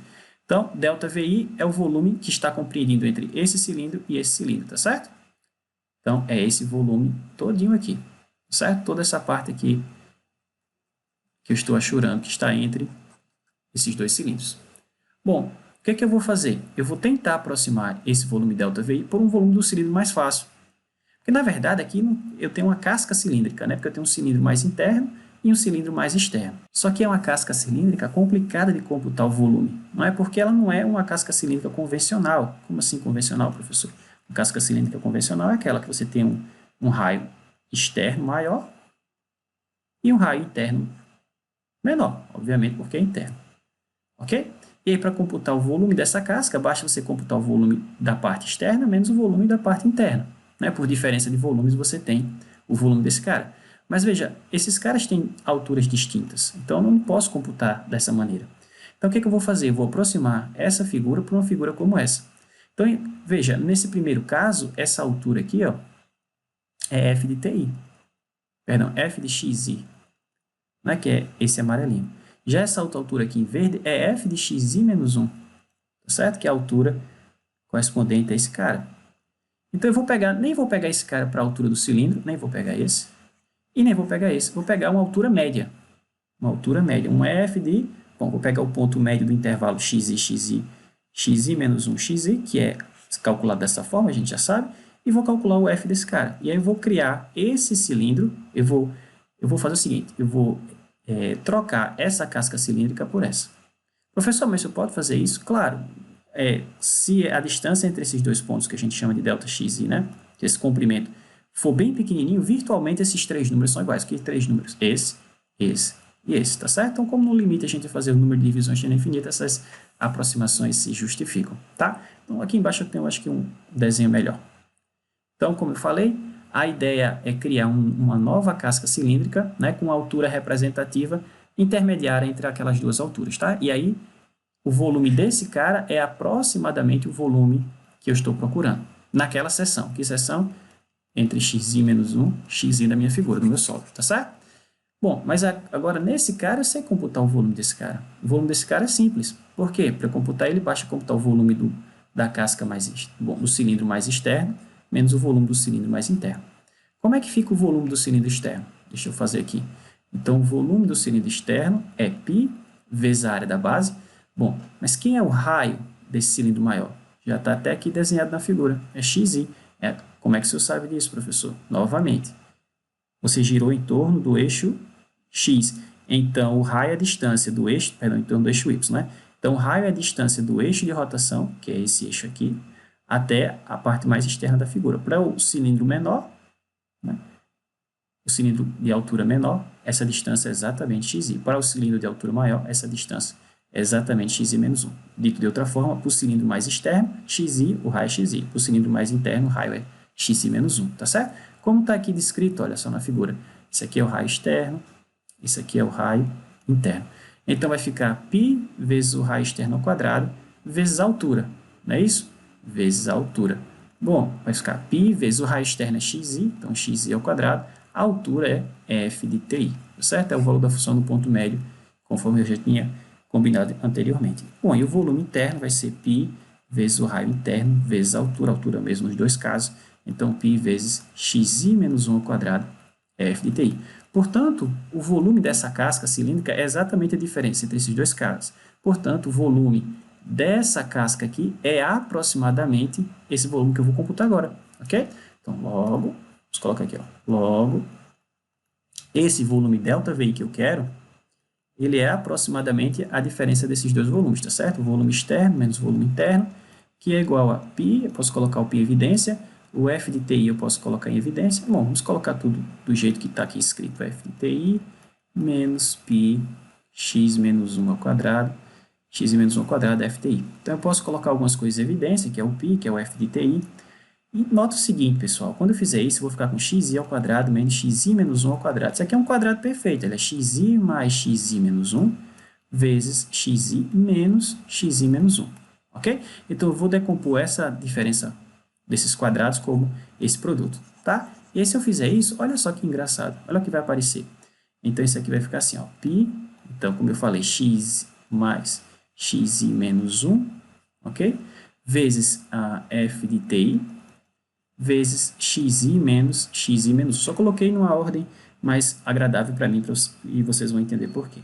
Então, ΔVI é o volume que está compreendido entre esse cilindro e esse cilindro, tá certo? Então, é esse volume todinho aqui, certo? Toda essa parte aqui que eu estou achurando, que está entre esses dois cilindros. Bom, o que é que eu vou fazer? Eu vou tentar aproximar esse volume ΔVI por um volume do cilindro mais fácil. Porque, na verdade, aqui eu tenho uma casca cilíndrica, né? Porque eu tenho um cilindro mais interno e um cilindro mais externo. Só que é uma casca cilíndrica complicada de computar o volume. Não é porque ela não é uma casca cilíndrica convencional. Como assim convencional, professor? Uma casca cilíndrica convencional é aquela que você tem um raio externo maior e um raio interno menor, obviamente porque é interno. Ok? E aí, para computar o volume dessa casca, basta você computar o volume da parte externa menos o volume da parte interna. Né? Por diferença de volumes, você tem o volume desse cara. Mas veja, esses caras têm alturas distintas, então eu não posso computar dessa maneira. Então, o que eu vou fazer? Eu vou aproximar essa figura para uma figura como essa. Então, veja, nesse primeiro caso, essa altura aqui, ó, é f de ti. Perdão, f de xi, né? Que é esse amarelinho. Já essa outra altura aqui em verde é f de xi menos 1, tá certo? Que é a altura correspondente a esse cara. Então, eu vou pegar, nem vou pegar esse cara para a altura do cilindro, nem vou pegar esse, e nem vou pegar esse. Vou pegar uma altura média. Uma altura média. Um f de... Bom, vou pegar o ponto médio do intervalo xi menos 1, xi, que é calculado dessa forma, a gente já sabe, e vou calcular o f desse cara. E aí eu vou criar esse cilindro, eu vou fazer o seguinte, eu vou trocar essa casca cilíndrica por essa. Professor, mas você pode fazer isso? Claro. Se a distância entre esses dois pontos, que a gente chama de ΔXi, né, esse comprimento, for bem pequenininho, virtualmente esses três números são iguais. Que três números? Esse e esse, tá certo? Então, como no limite a gente vai fazer o número de divisões de infinita, essas aproximações se justificam, tá? Então, aqui embaixo eu tenho, acho que um desenho melhor. Então, como eu falei, a ideia é criar uma nova casca cilíndrica, né, com altura representativa intermediária entre aquelas duas alturas, tá? E aí, o volume desse cara é aproximadamente o volume que eu estou procurando naquela seção. Que seção? Entre xi menos 1, xi da minha figura, do meu sólido, tá certo? Bom, mas agora nesse cara eu sei computar o volume desse cara. O volume desse cara é simples. Por quê? Para computar ele, basta computar o volume da casca do cilindro mais externo menos o volume do cilindro mais interno. Como é que fica o volume do cilindro externo? Deixa eu fazer aqui. Então, o volume do cilindro externo é π vezes a área da base. Bom, mas quem é o raio desse cilindro maior? Já está até aqui desenhado na figura. É xi. Como é que o senhor sabe disso, professor? Novamente, você girou em torno do eixo x. Então, o raio é a distância do eixo, perdão, em torno do eixo y, né? Então, o raio é a distância do eixo de rotação, que é esse eixo aqui, até a parte mais externa da figura. Para o cilindro menor, né, o cilindro de altura menor, essa distância é exatamente xi. Para o cilindro de altura maior, essa distância é exatamente xi menos 1. Dito de outra forma, para o cilindro mais externo, xi, o raio é xi. Para o cilindro mais interno, o raio é xi menos 1, tá certo? Como está aqui descrito, olha só na figura. Esse aqui é o raio externo, esse aqui é o raio interno. Então, vai ficar π vezes o raio externo ao quadrado, vezes a altura, não é isso? Vezes a altura. Bom, vai ficar π vezes o raio externo é xi, então xi ao quadrado, a altura é f de ti, certo? É o valor da função do ponto médio, conforme eu já tinha combinado anteriormente. Bom, e o volume interno vai ser π vezes o raio interno, vezes a altura mesmo nos dois casos, então π vezes xi menos 1 ao quadrado é f de ti. Portanto, o volume dessa casca cilíndrica é exatamente a diferença entre esses dois casos. Portanto, o volume dessa casca aqui é aproximadamente esse volume que eu vou computar agora, ok? Então, logo, vamos colocar aqui, ó, logo, esse volume ΔVi que eu quero, ele é aproximadamente a diferença desses dois volumes, tá certo? O volume externo menos o volume interno, que é igual a π, eu posso colocar o π em evidência, o f de ti eu posso colocar em evidência. Bom, vamos colocar tudo do jeito que está aqui escrito, f de ti menos π x menos 1 ao quadrado, x menos 1 ao quadrado é f de ti. Então, eu posso colocar algumas coisas em evidência, que é o π, que é o f de ti. E nota o seguinte, pessoal, quando eu fizer isso, eu vou ficar com xi ao quadrado menos xi menos 1 ao quadrado. Isso aqui é um quadrado perfeito, ele é xi mais xi menos 1 vezes xi menos 1, ok? Então, eu vou decompor essa diferença desses quadrados como esse produto, tá? E se eu fizer isso, olha só que engraçado, olha o que vai aparecer. Então, isso aqui vai ficar assim, ó, π, então, como eu falei, x mais xi menos 1, ok? Vezes a f de ti, vezes xi menos 1. Só coloquei numa ordem mais agradável para mim e vocês vão entender por quê,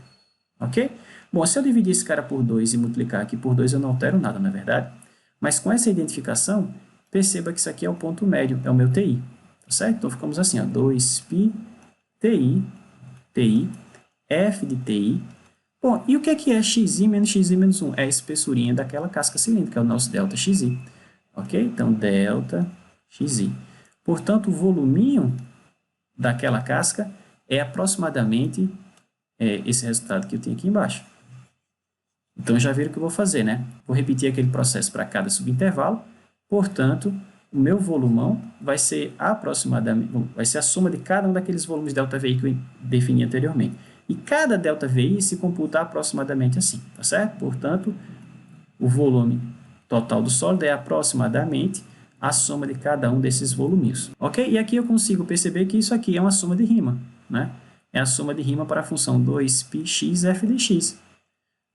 ok? Bom, se eu dividir esse cara por 2 e multiplicar aqui por 2, eu não altero nada, na verdade. Mas com essa identificação, perceba que isso aqui é o ponto médio, é o meu TI, tá certo? Então, ficamos assim, ó, 2π TI, F de TI. Bom, e o que é xi menos 1? É a espessurinha daquela casca cilíndrica, é o nosso ΔXi, ok? Então, ΔXi. Portanto, o voluminho daquela casca é aproximadamente esse resultado que eu tenho aqui embaixo. Então, já viram o que eu vou fazer, né? Vou repetir aquele processo para cada subintervalo. Portanto, o meu volumão vai ser aproximadamente, vai ser a soma de cada um daqueles volumes ΔVi que eu defini anteriormente. E cada ΔVi se computa aproximadamente assim, tá certo? Portanto, o volume total do sólido é aproximadamente a soma de cada um desses voluminhos, ok? E aqui eu consigo perceber que isso aqui é uma soma de rima, né? É a soma de rima para a função 2πx f de x.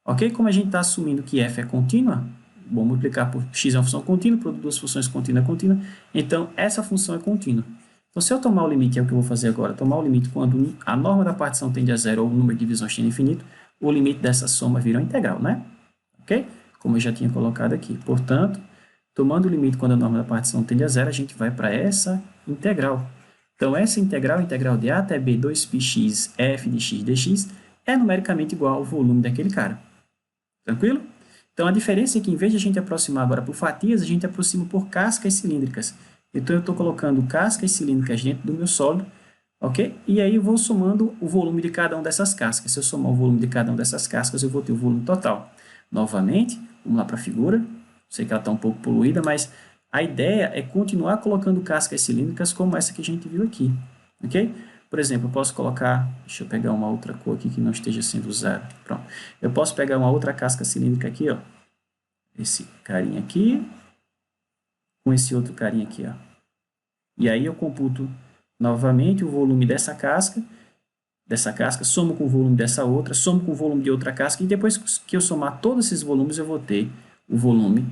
Ok? Como a gente está assumindo que f é contínua, vou multiplicar por x é uma função contínua, produto de duas funções contínua é contínua, então essa função é contínua. Então, se eu tomar o limite, é o que eu vou fazer agora, tomar o limite quando a norma da partição tende a zero ou o número de divisões tende a infinito, o limite dessa soma vira uma integral, né? Ok? Como eu já tinha colocado aqui. Portanto, tomando o limite quando a norma da partição tende a zero, a gente vai para essa integral. Então, essa integral de a até b 2πx f de x dx é numericamente igual ao volume daquele cara. Tranquilo? Então, a diferença é que, em vez de a gente aproximar agora por fatias, a gente aproxima por cascas cilíndricas. Então, eu estou colocando cascas cilíndricas dentro do meu sólido, ok? E aí eu vou somando o volume de cada uma dessas cascas. Se eu somar o volume de cada uma dessas cascas, eu vou ter o volume total. Novamente, vamos lá para a figura. Sei que ela está um pouco poluída, mas a ideia é continuar colocando cascas cilíndricas como essa que a gente viu aqui, ok? Por exemplo, eu posso colocar, deixa eu pegar uma outra cor aqui que não esteja sendo usada. Pronto. Eu posso pegar uma outra casca cilíndrica aqui, ó. Esse carinha aqui, com esse outro carinha aqui, ó. E aí eu computo novamente o volume dessa casca, somo com o volume dessa outra, somo com o volume de outra casca, e depois que eu somar todos esses volumes, eu vou ter o volume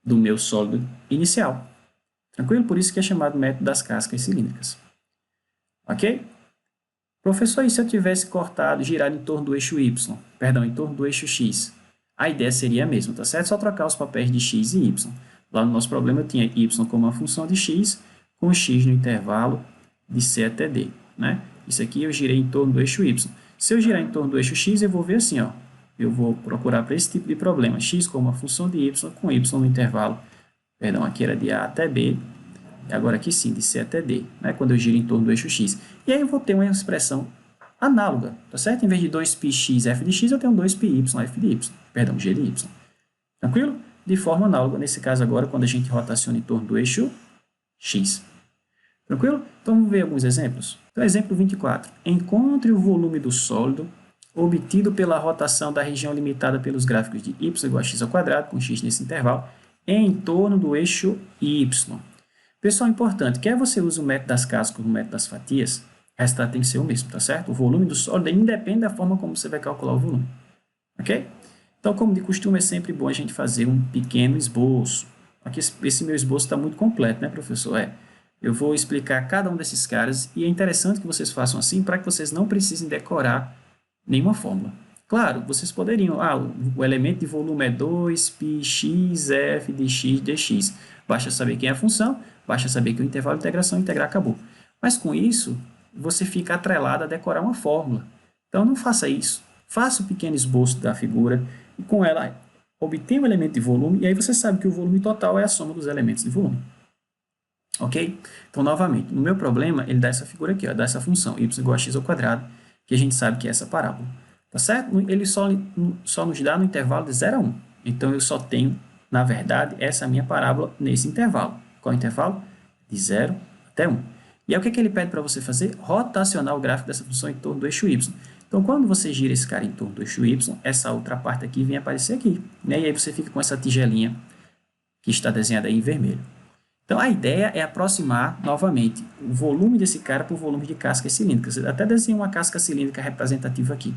do meu sólido inicial. Tranquilo? Por isso que é chamado método das cascas cilíndricas. Ok? Professor, e se eu tivesse cortado, girado em torno do eixo Y? Perdão, em torno do eixo X? A ideia seria a mesma, tá certo? Só trocar os papéis de X e Y. Lá no nosso problema eu tinha Y como uma função de X, com X no intervalo de C até D, né? Isso aqui eu girei em torno do eixo Y. Se eu girar em torno do eixo X, eu vou ver assim, ó. Eu vou procurar para esse tipo de problema. X como uma função de Y, com Y no intervalo. Perdão, aqui era de A até B. E agora aqui sim, de C até D, né? Quando eu giro em torno do eixo X. E aí eu vou ter uma expressão análoga, tá certo? Em vez de 2πx f de x, eu tenho 2πy f de y, perdão, g de y. Tranquilo? De forma análoga, nesse caso agora, quando a gente rotaciona em torno do eixo x. Tranquilo? Então, vamos ver alguns exemplos. Então, exemplo 24. Encontre o volume do sólido obtido pela rotação da região limitada pelos gráficos de y igual a x ao quadrado, com x nesse intervalo, em torno do eixo y. Pessoal, importante, quer você use o método das cascas ou o método das fatias, o resultado tem que ser o mesmo, tá certo? O volume do sólido independe da forma como você vai calcular o volume. Ok? Então, como de costume, é sempre bom a gente fazer um pequeno esboço. Aqui, esse meu esboço está muito completo, né, professor? Eu vou explicar cada um desses caras e é interessante que vocês façam assim para que vocês não precisem decorar nenhuma fórmula. Claro, vocês poderiam, o elemento de volume é 2πx f de x dx. Basta saber quem é a função, basta saber que o intervalo de integração, integrar, acabou. Mas com isso, você fica atrelado a decorar uma fórmula. Então não faça isso. Faça um pequeno esboço da figura e com ela obtenha o elemento de volume e aí você sabe que o volume total é a soma dos elementos de volume. Ok? Então, novamente, no meu problema, ele dá essa figura aqui, ó, dá essa função, y igual a x ao quadrado, que a gente sabe que é essa parábola. Tá certo? Ele só nos dá no intervalo de 0 a 1. Então, eu só tenho, na verdade, essa minha parábola nesse intervalo. Qual é o intervalo? De 0 até 1. E aí, o que é que ele pede para você fazer? Rotacionar o gráfico dessa função em torno do eixo y. Então, quando você gira esse cara em torno do eixo y, essa outra parte aqui vem aparecer aqui. Né? E aí você fica com essa tigelinha que está desenhada aí em vermelho. Então, a ideia é aproximar, novamente, o volume desse cara para o volume de cascas cilíndricas. Eu até desenhei uma casca cilíndrica representativa aqui.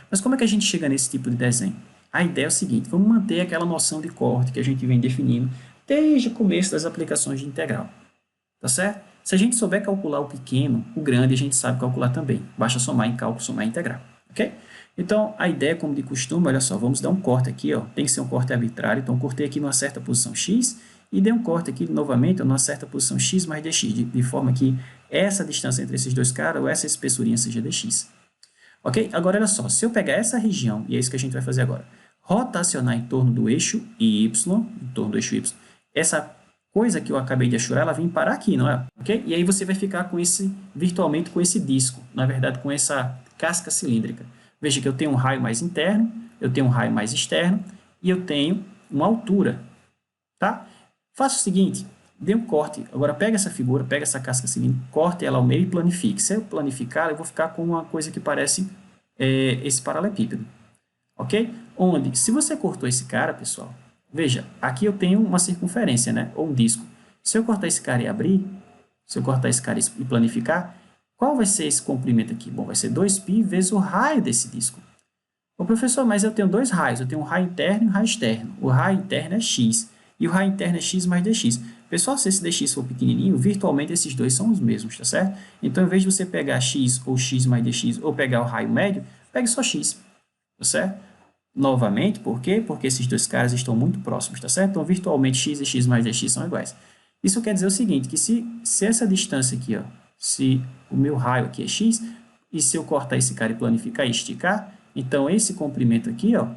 Mas como é que a gente chega nesse tipo de desenho? A ideia é o seguinte, vamos manter aquela noção de corte que a gente vem definindo desde o começo das aplicações de integral. Tá certo? Se a gente souber calcular o pequeno, o grande a gente sabe calcular também. Basta somar em cálculo, somar em integral. Ok? Então, a ideia, como de costume, olha só, vamos dar um corte aqui, ó. Tem que ser um corte arbitrário, então cortei aqui numa certa posição x, e dei um corte aqui, novamente, numa certa posição x mais dx, de forma que essa distância entre esses dois caras, ou essa espessurinha, seja dx. Ok? Agora, olha só, se eu pegar essa região, e é isso que a gente vai fazer agora, rotacionar em torno do eixo y, em torno do eixo y, essa coisa que eu acabei de achurar, ela vem parar aqui, não é? Ok? E aí você vai ficar com virtualmente com esse disco, na verdade, com essa casca cilíndrica. Veja que eu tenho um raio mais interno, eu tenho um raio mais externo, e eu tenho uma altura, tá? Faça o seguinte, dê um corte, agora pega essa figura, pega essa casca cilíndrica, corte ela ao meio e planifique. Se eu planificar, eu vou ficar com uma coisa que parece esse paralelepípedo, ok? Onde, se você cortou esse cara, pessoal, veja, aqui eu tenho uma circunferência, né? Ou um disco. Se eu cortar esse cara e abrir, se eu cortar esse cara e planificar, qual vai ser esse comprimento aqui? Bom, vai ser 2π vezes o raio desse disco. Ô, professor, mas eu tenho dois raios, eu tenho um raio interno e um raio externo. O raio interno é x. E o raio interno é x mais dx. Pessoal, se esse dx for pequenininho, virtualmente esses dois são os mesmos, tá certo? Então, em vez de você pegar x ou x mais dx, ou pegar o raio médio, pegue só x, tá certo? Novamente, por quê? Porque esses dois caras estão muito próximos, tá certo? Então, virtualmente, x e x mais dx são iguais. Isso quer dizer o seguinte, que se essa distância aqui, ó, se o meu raio aqui é x, e se eu cortar esse cara e planificar e esticar, então esse comprimento aqui, ó,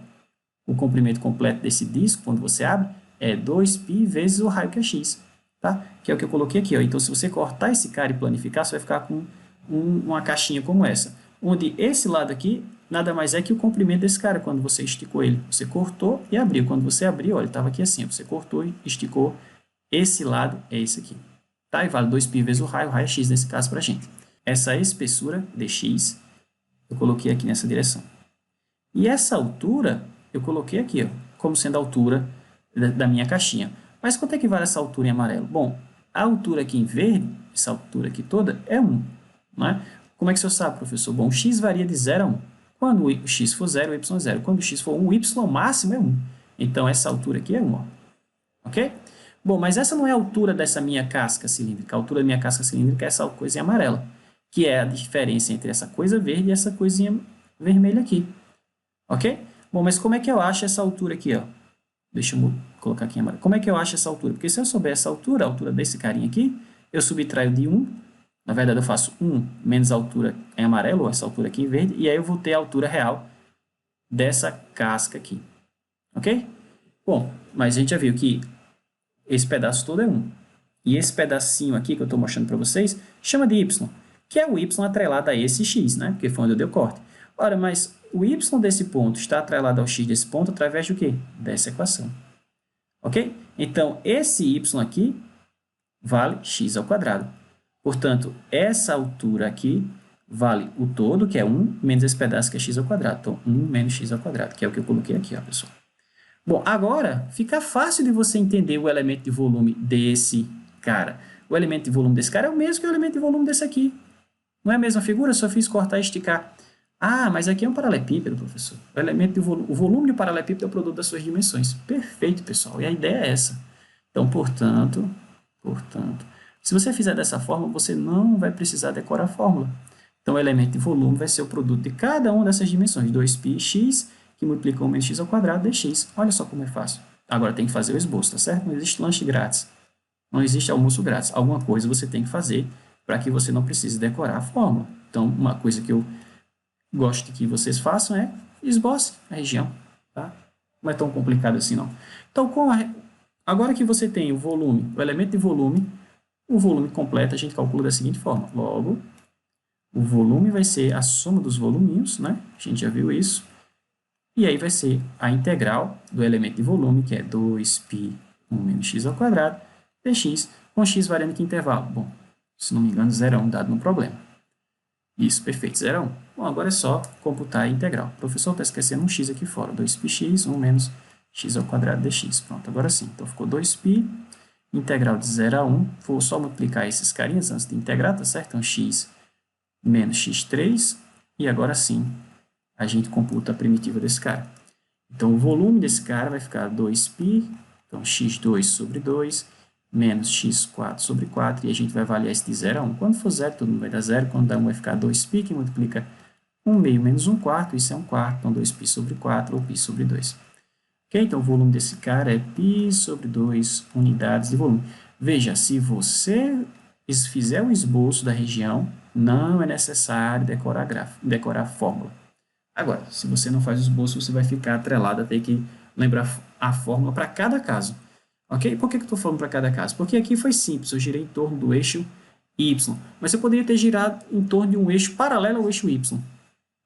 o comprimento completo desse disco, quando você abre, é 2π vezes o raio que é x, tá? Que é o que eu coloquei aqui, ó. Então, se você cortar esse cara e planificar, você vai ficar com uma caixinha como essa, onde esse lado aqui nada mais é que o comprimento desse cara, quando você esticou ele. Você cortou e abriu. Quando você abriu, olha, ele estava aqui assim, você cortou e esticou, esse lado é esse aqui, tá? E vale 2π vezes o raio é x nesse caso para a gente. Essa espessura dx eu coloquei aqui nessa direção. E essa altura eu coloquei aqui, ó, como sendo a altura da minha caixinha. Mas quanto é que vale essa altura em amarelo? Bom, a altura aqui em verde, essa altura aqui toda, é 1. Não é? Como é que você sabe, professor? Bom, o x varia de 0 a 1. Quando o x for 0, o y é 0. Quando o x for 1, o y máximo é 1. Então, essa altura aqui é 1. Ó. Ok? Bom, mas essa não é a altura dessa minha casca cilíndrica. A altura da minha casca cilíndrica é essa coisinha amarela, que é a diferença entre essa coisa verde e essa coisinha vermelha aqui. Ok? Bom, mas como é que eu acho essa altura aqui, ó? Deixa eu colocar aqui em amarelo. Como é que eu acho essa altura? Porque se eu souber essa altura, a altura desse carinha aqui, eu subtraio de 1. Na verdade, eu faço 1 menos a altura em amarelo, ou essa altura aqui em verde, e aí eu vou ter a altura real dessa casca aqui. Ok? Bom, mas a gente já viu que esse pedaço todo é 1. E esse pedacinho aqui que eu estou mostrando para vocês, chama de y. que é o y atrelado a esse x, né? Porque foi onde eu dei o corte. Ora, mas o y desse ponto está atrelado ao x desse ponto através do quê? Dessa equação. Ok? Então, esse y aqui vale x ao quadrado. Portanto, essa altura aqui vale o todo, que é 1, menos esse pedaço, que é x ao quadrado. Então, 1 menos x ao quadrado, que é o que eu coloquei aqui, ó, pessoal. Bom, agora fica fácil de você entender o elemento de volume desse cara. O elemento de volume desse cara é o mesmo que o elemento de volume desse aqui. Não é a mesma figura? Só fiz cortar e esticar. Ah, mas aqui é um paralelepípedo, professor. O volume do paralelepípedo é o produto das suas dimensões. Perfeito, pessoal. E a ideia é essa. Então, portanto, se você fizer dessa forma, você não vai precisar decorar a fórmula. Então, o elemento de volume vai ser o produto de cada uma dessas dimensões. 2πx, que multiplica 1 menos x ao quadrado, dx. Olha só como é fácil. Agora tem que fazer o esboço, tá certo? Não existe lanche grátis. Não existe almoço grátis. Alguma coisa você tem que fazer para que você não precise decorar a fórmula. Então, uma coisa que eu gosto de que vocês façam é esboce a região. Tá? Não é tão complicado assim, não. Então, agora que você tem o volume, o elemento de volume, o volume completo a gente calcula da seguinte forma. Logo, o volume vai ser a soma dos voluminhos, né? A gente já viu isso. E aí vai ser a integral do elemento de volume, que é 2π1 menos x ao quadrado, dx, com x variando em que intervalo? Bom, se não me engano, 0,1 dado no problema. Isso, perfeito, 0,1. Bom, agora é só computar a integral. O professor está esquecendo um x aqui fora, 2πx, 1 menos x ao quadrado dx. Pronto, agora sim. Então, ficou 2π, integral de 0 a 1. Vou só multiplicar esses carinhas antes de integrar, tá certo? Então, x menos x3, e agora sim, a gente computa a primitiva desse cara. Então, o volume desse cara vai ficar 2π, então x2 sobre 2, menos x4 sobre 4, e a gente vai avaliar esse de 0 a 1. Quando for 0, todo mundo vai dar 0, quando dá 1 vai ficar 2π, que multiplica 1 meio menos 1 quarto, isso é 1 quarto, então 2π sobre 4, ou π sobre 2. Ok? Então, o volume desse cara é π sobre 2 unidades de volume. Veja, se você fizer o esboço da região, não é necessário decorar a fórmula. Agora, se você não faz o esboço, você vai ficar atrelado a ter que lembrar a fórmula para cada caso. Ok? Por que eu estou falando para cada caso? Porque aqui foi simples, eu girei em torno do eixo y, mas eu poderia ter girado em torno de um eixo paralelo ao eixo y.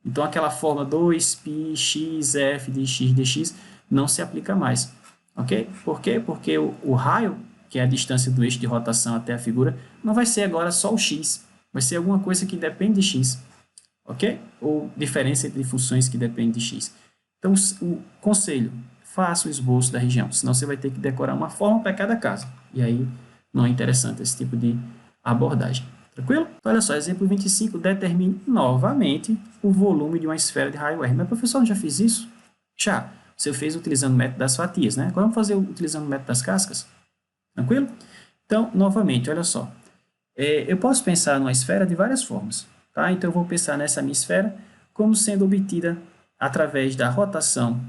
Então, aquela forma 2π x f de x dx não se aplica mais. Ok? Por quê? Porque o raio, que é a distância do eixo de rotação até a figura, não vai ser agora só o x, vai ser alguma coisa que depende de x. Ok? Ou diferença entre funções que dependem de x. Então, o conselho, faça o esboço da região, senão você vai ter que decorar uma forma para cada caso. E aí não é interessante esse tipo de abordagem. Tranquilo? Então, olha só, exemplo 25, determine novamente o volume de uma esfera de raio R. Mas, professor, não já fiz isso? Já. Você fez utilizando o método das fatias, né? Agora vamos fazer utilizando o método das cascas. Tranquilo? Então, novamente, olha só. Eu posso pensar numa esfera de várias formas. Tá? Então, eu vou pensar nessa minha esfera como sendo obtida através da rotação.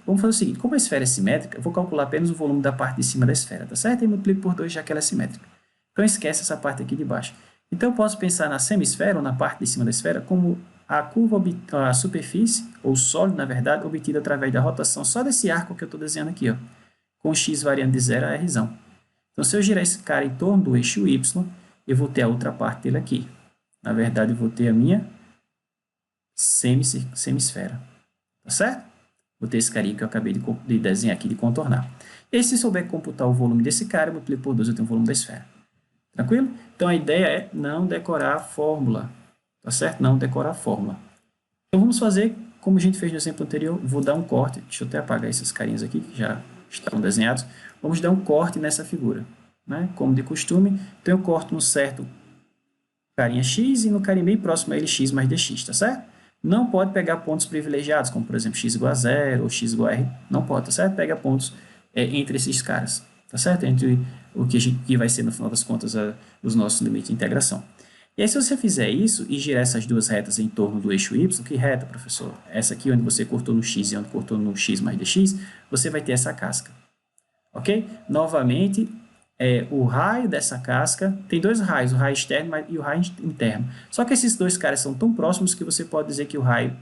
Vamos fazer o seguinte, como a esfera é simétrica, eu vou calcular apenas o volume da parte de cima da esfera, tá certo? E multiplico por 2 já que ela é simétrica. Então, esquece essa parte aqui de baixo. Então, eu posso pensar na semisfera, ou na parte de cima da esfera, como a superfície, ou sólido, na verdade, obtida através da rotação só desse arco que eu estou desenhando aqui, ó, com x variando de 0 a r. Então, se eu girar esse cara em torno do eixo y, eu vou ter a outra parte dele aqui. Na verdade, eu vou ter a minha semisfera. Tá certo? Vou ter esse carinha que eu acabei de desenhar aqui, de contornar. E se souber computar o volume desse cara, eu multiplico por 2, eu tenho o volume da esfera. Tranquilo? Então, a ideia é não decorar a fórmula. Tá certo? Não decorar a fórmula. Então, vamos fazer como a gente fez no exemplo anterior. Vou dar um corte. Deixa eu até apagar esses carinhas aqui, que já estão desenhados. Vamos dar um corte nessa figura. Né? Como de costume. Então, eu corto no certo carinha x e no carinha bem próximo a ele x mais dx, tá certo? Não pode pegar pontos privilegiados, como por exemplo x igual a 0 ou x igual a r. Não pode, tá certo? Pega pontos entre esses caras, tá certo? Entre o que vai ser, no final das contas, os nossos limites de integração. E aí, se você fizer isso e girar essas duas retas em torno do eixo y, que reta, professor? Essa aqui, onde você cortou no x e onde cortou no x mais dx, você vai ter essa casca. Ok? Novamente, o raio dessa casca, tem dois raios, o raio externo e o raio interno. Só que esses dois caras são tão próximos que você pode dizer que o raio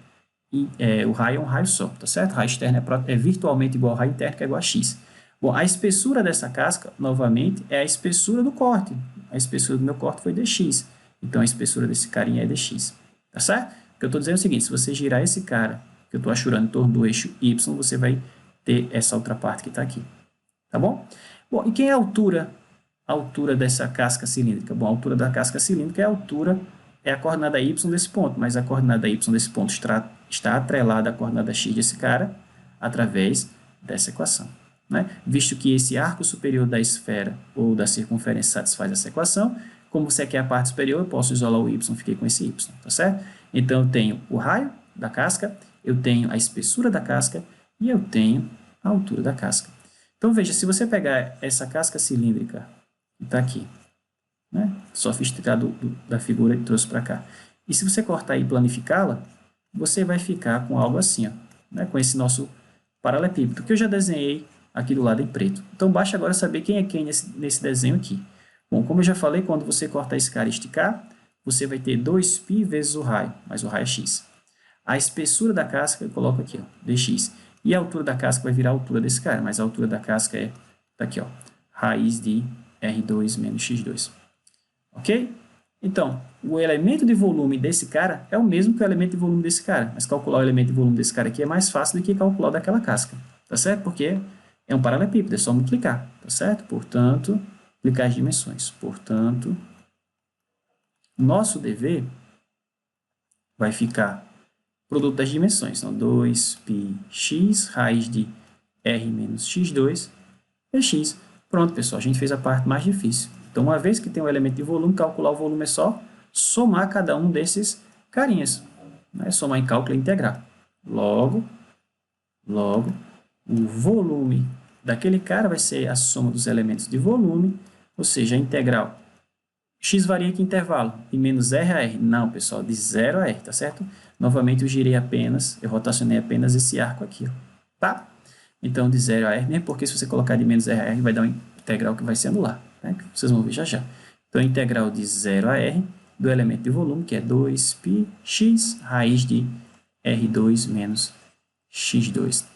é um raio só, tá certo? O raio externo é virtualmente igual ao raio interno, que é igual a x. Bom, a espessura dessa casca, novamente, é a espessura do corte. A espessura do meu corte foi dx. Então, a espessura desse carinha é dx. Tá certo? O que eu estou dizendo é o seguinte, se você girar esse cara, que eu estou achurando em torno do eixo y, você vai ter essa outra parte que está aqui. Tá bom? Bom, e quem é a altura? A altura dessa casca cilíndrica? Bom, a altura da casca cilíndrica é a coordenada y desse ponto, mas a coordenada y desse ponto está atrelada à coordenada x desse cara através dessa equação. Né? Visto que esse arco superior da esfera ou da circunferência satisfaz essa equação, como você quer a parte superior, eu posso isolar o y, fiquei com esse y, tá certo? Então, eu tenho o raio da casca, eu tenho a espessura da casca e eu tenho a altura da casca. Então, veja, se você pegar essa casca cilíndrica que está aqui, né? Só fiz tirar da figura e trouxe para cá. E se você cortar e planificá-la, você vai ficar com algo assim, ó, né? Com esse nosso paralelepípedo, que eu já desenhei aqui do lado em preto. Então, basta agora saber quem é quem nesse desenho aqui. Bom, como eu já falei, quando você cortar esse cara e esticar, você vai ter 2π vezes o raio, mas o raio é x. A espessura da casca, eu coloco aqui, ó, dx. E a altura da casca vai virar a altura desse cara, mas a altura da casca é, tá aqui, ó, raiz de R2 menos x2. Ok? Então, o elemento de volume desse cara é o mesmo que o elemento de volume desse cara, mas calcular o elemento de volume desse cara aqui é mais fácil do que calcular o daquela casca, tá certo? Porque é um paralelepípedo, é só multiplicar, tá certo? Portanto, multiplicar as dimensões. Portanto, nosso dever vai ficar produto das dimensões. Então, 2πx raiz de r menos x2 é x. Pronto, pessoal, a gente fez a parte mais difícil. Então, uma vez que tem o elemento de volume, calcular o volume é só somar cada um desses carinhas. Né? Somar em cálculo integral. Logo, o volume daquele cara vai ser a soma dos elementos de volume, ou seja, a integral. X varia que intervalo? De menos R a R. Não, pessoal, de 0 a R, tá certo? Novamente, eu rotacionei apenas esse arco aqui, ó, tá? Então, de 0 a R, mesmo porque se você colocar de menos R a R, vai dar uma integral que vai se anular, né? Que vocês vão ver já já. Então, a integral de 0 a R do elemento de volume, que é 2πx raiz de R2 menos x2.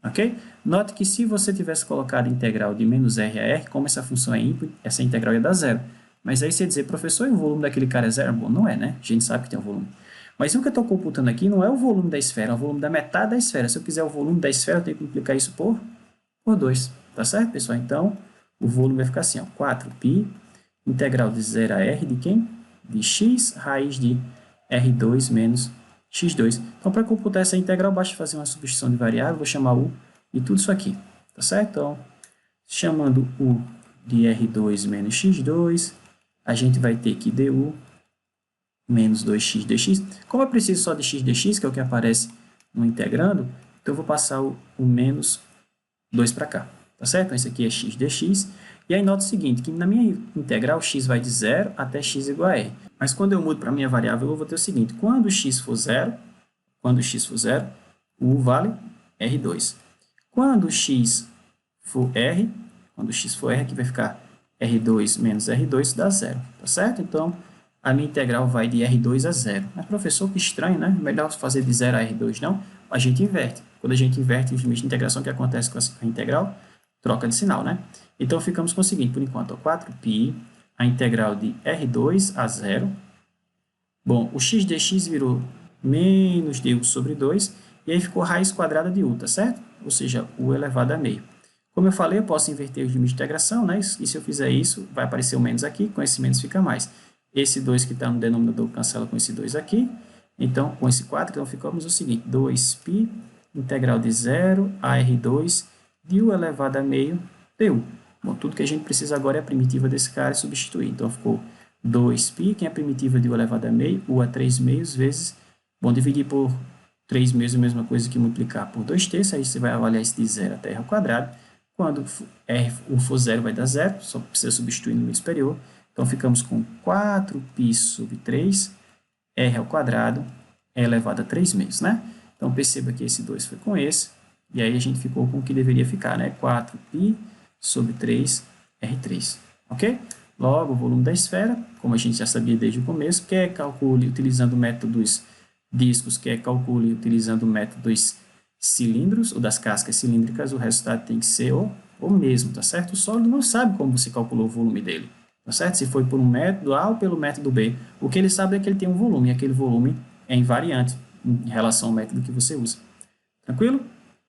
Ok? Note que se você tivesse colocado a integral de menos R a R, como essa função é ímpar, essa integral ia dar zero. Mas aí você dizer, professor, e o volume daquele cara é zero? Bom, não é, né? A gente sabe que tem um volume. Mas o que eu estou computando aqui não é o volume da esfera, é o volume da metade da esfera. Se eu quiser o volume da esfera, eu tenho que multiplicar isso por 2. Tá certo, pessoal? Então, o volume vai ficar assim, ó, 4π, integral de 0 a R de quem? De x raiz de R2 menos x2. Então, para computar essa integral, basta fazer uma substituição de variável, vou chamar u de tudo isso aqui. Tá certo? Então, chamando u de R2 menos x2, a gente vai ter que du menos 2x dx. Como eu preciso só de x dx, que é o que aparece no integrando, então eu vou passar o menos 2 para cá. Tá certo? Então, isso aqui é x dx. E aí, nota o seguinte, que na minha integral, x vai de 0 até x igual a r. Mas quando eu mudo para a minha variável, eu vou ter o seguinte, quando x for 0, o u vale R2. Quando x for r, aqui vai ficar R2 menos R2 dá 0, tá certo? Então, a minha integral vai de R2 a 0. Mas, professor, que estranho, né? Melhor fazer de 0 a R2, não? A gente inverte. Quando a gente inverte os limites de integração, o que acontece com a integral? Troca de sinal, né? Então, ficamos com o seguinte, por enquanto, 4π, a integral de R2 a 0. Bom, o x dx virou menos du sobre 2, e aí ficou raiz quadrada de u, tá certo? Ou seja, u elevado a meio. Como eu falei, eu posso inverter os limites de integração, né? E se eu fizer isso, vai aparecer o menos aqui, com esse menos fica mais. Esse 2 que está no denominador cancela com esse 2 aqui, então, com esse 4, então ficamos o seguinte, 2π, integral de 0 a R2 de u elevado a meio du. Bom, tudo que a gente precisa agora é a primitiva desse cara e substituir. Então, ficou 2π, que é a primitiva de u elevado a meio, u a 3 meios vezes, bom, dividir por 3 meios é a mesma coisa que multiplicar por 2/3, aí você vai avaliar isso de 0 até r ao quadrado. Quando u for 0, vai dar 0, só precisa substituir no limite superior. Então, ficamos com 4π sobre 3, r ao quadrado, é elevado a 3 meios, né? Então, perceba que esse 2 foi com esse, e aí a gente ficou com o que deveria ficar, né? 4π sobre 3, R3, ok? Logo, o volume da esfera, como a gente já sabia desde o começo, quer calcule utilizando o método dos discos, quer calcule utilizando o método dos cilindros, ou das cascas cilíndricas, o resultado tem que ser o mesmo, tá certo? O sólido não sabe como você calculou o volume dele. tá certo? Se foi por um método A ou pelo método B. O que ele sabe é que ele tem um volume, e aquele volume é invariante em relação ao método que você usa. Tranquilo?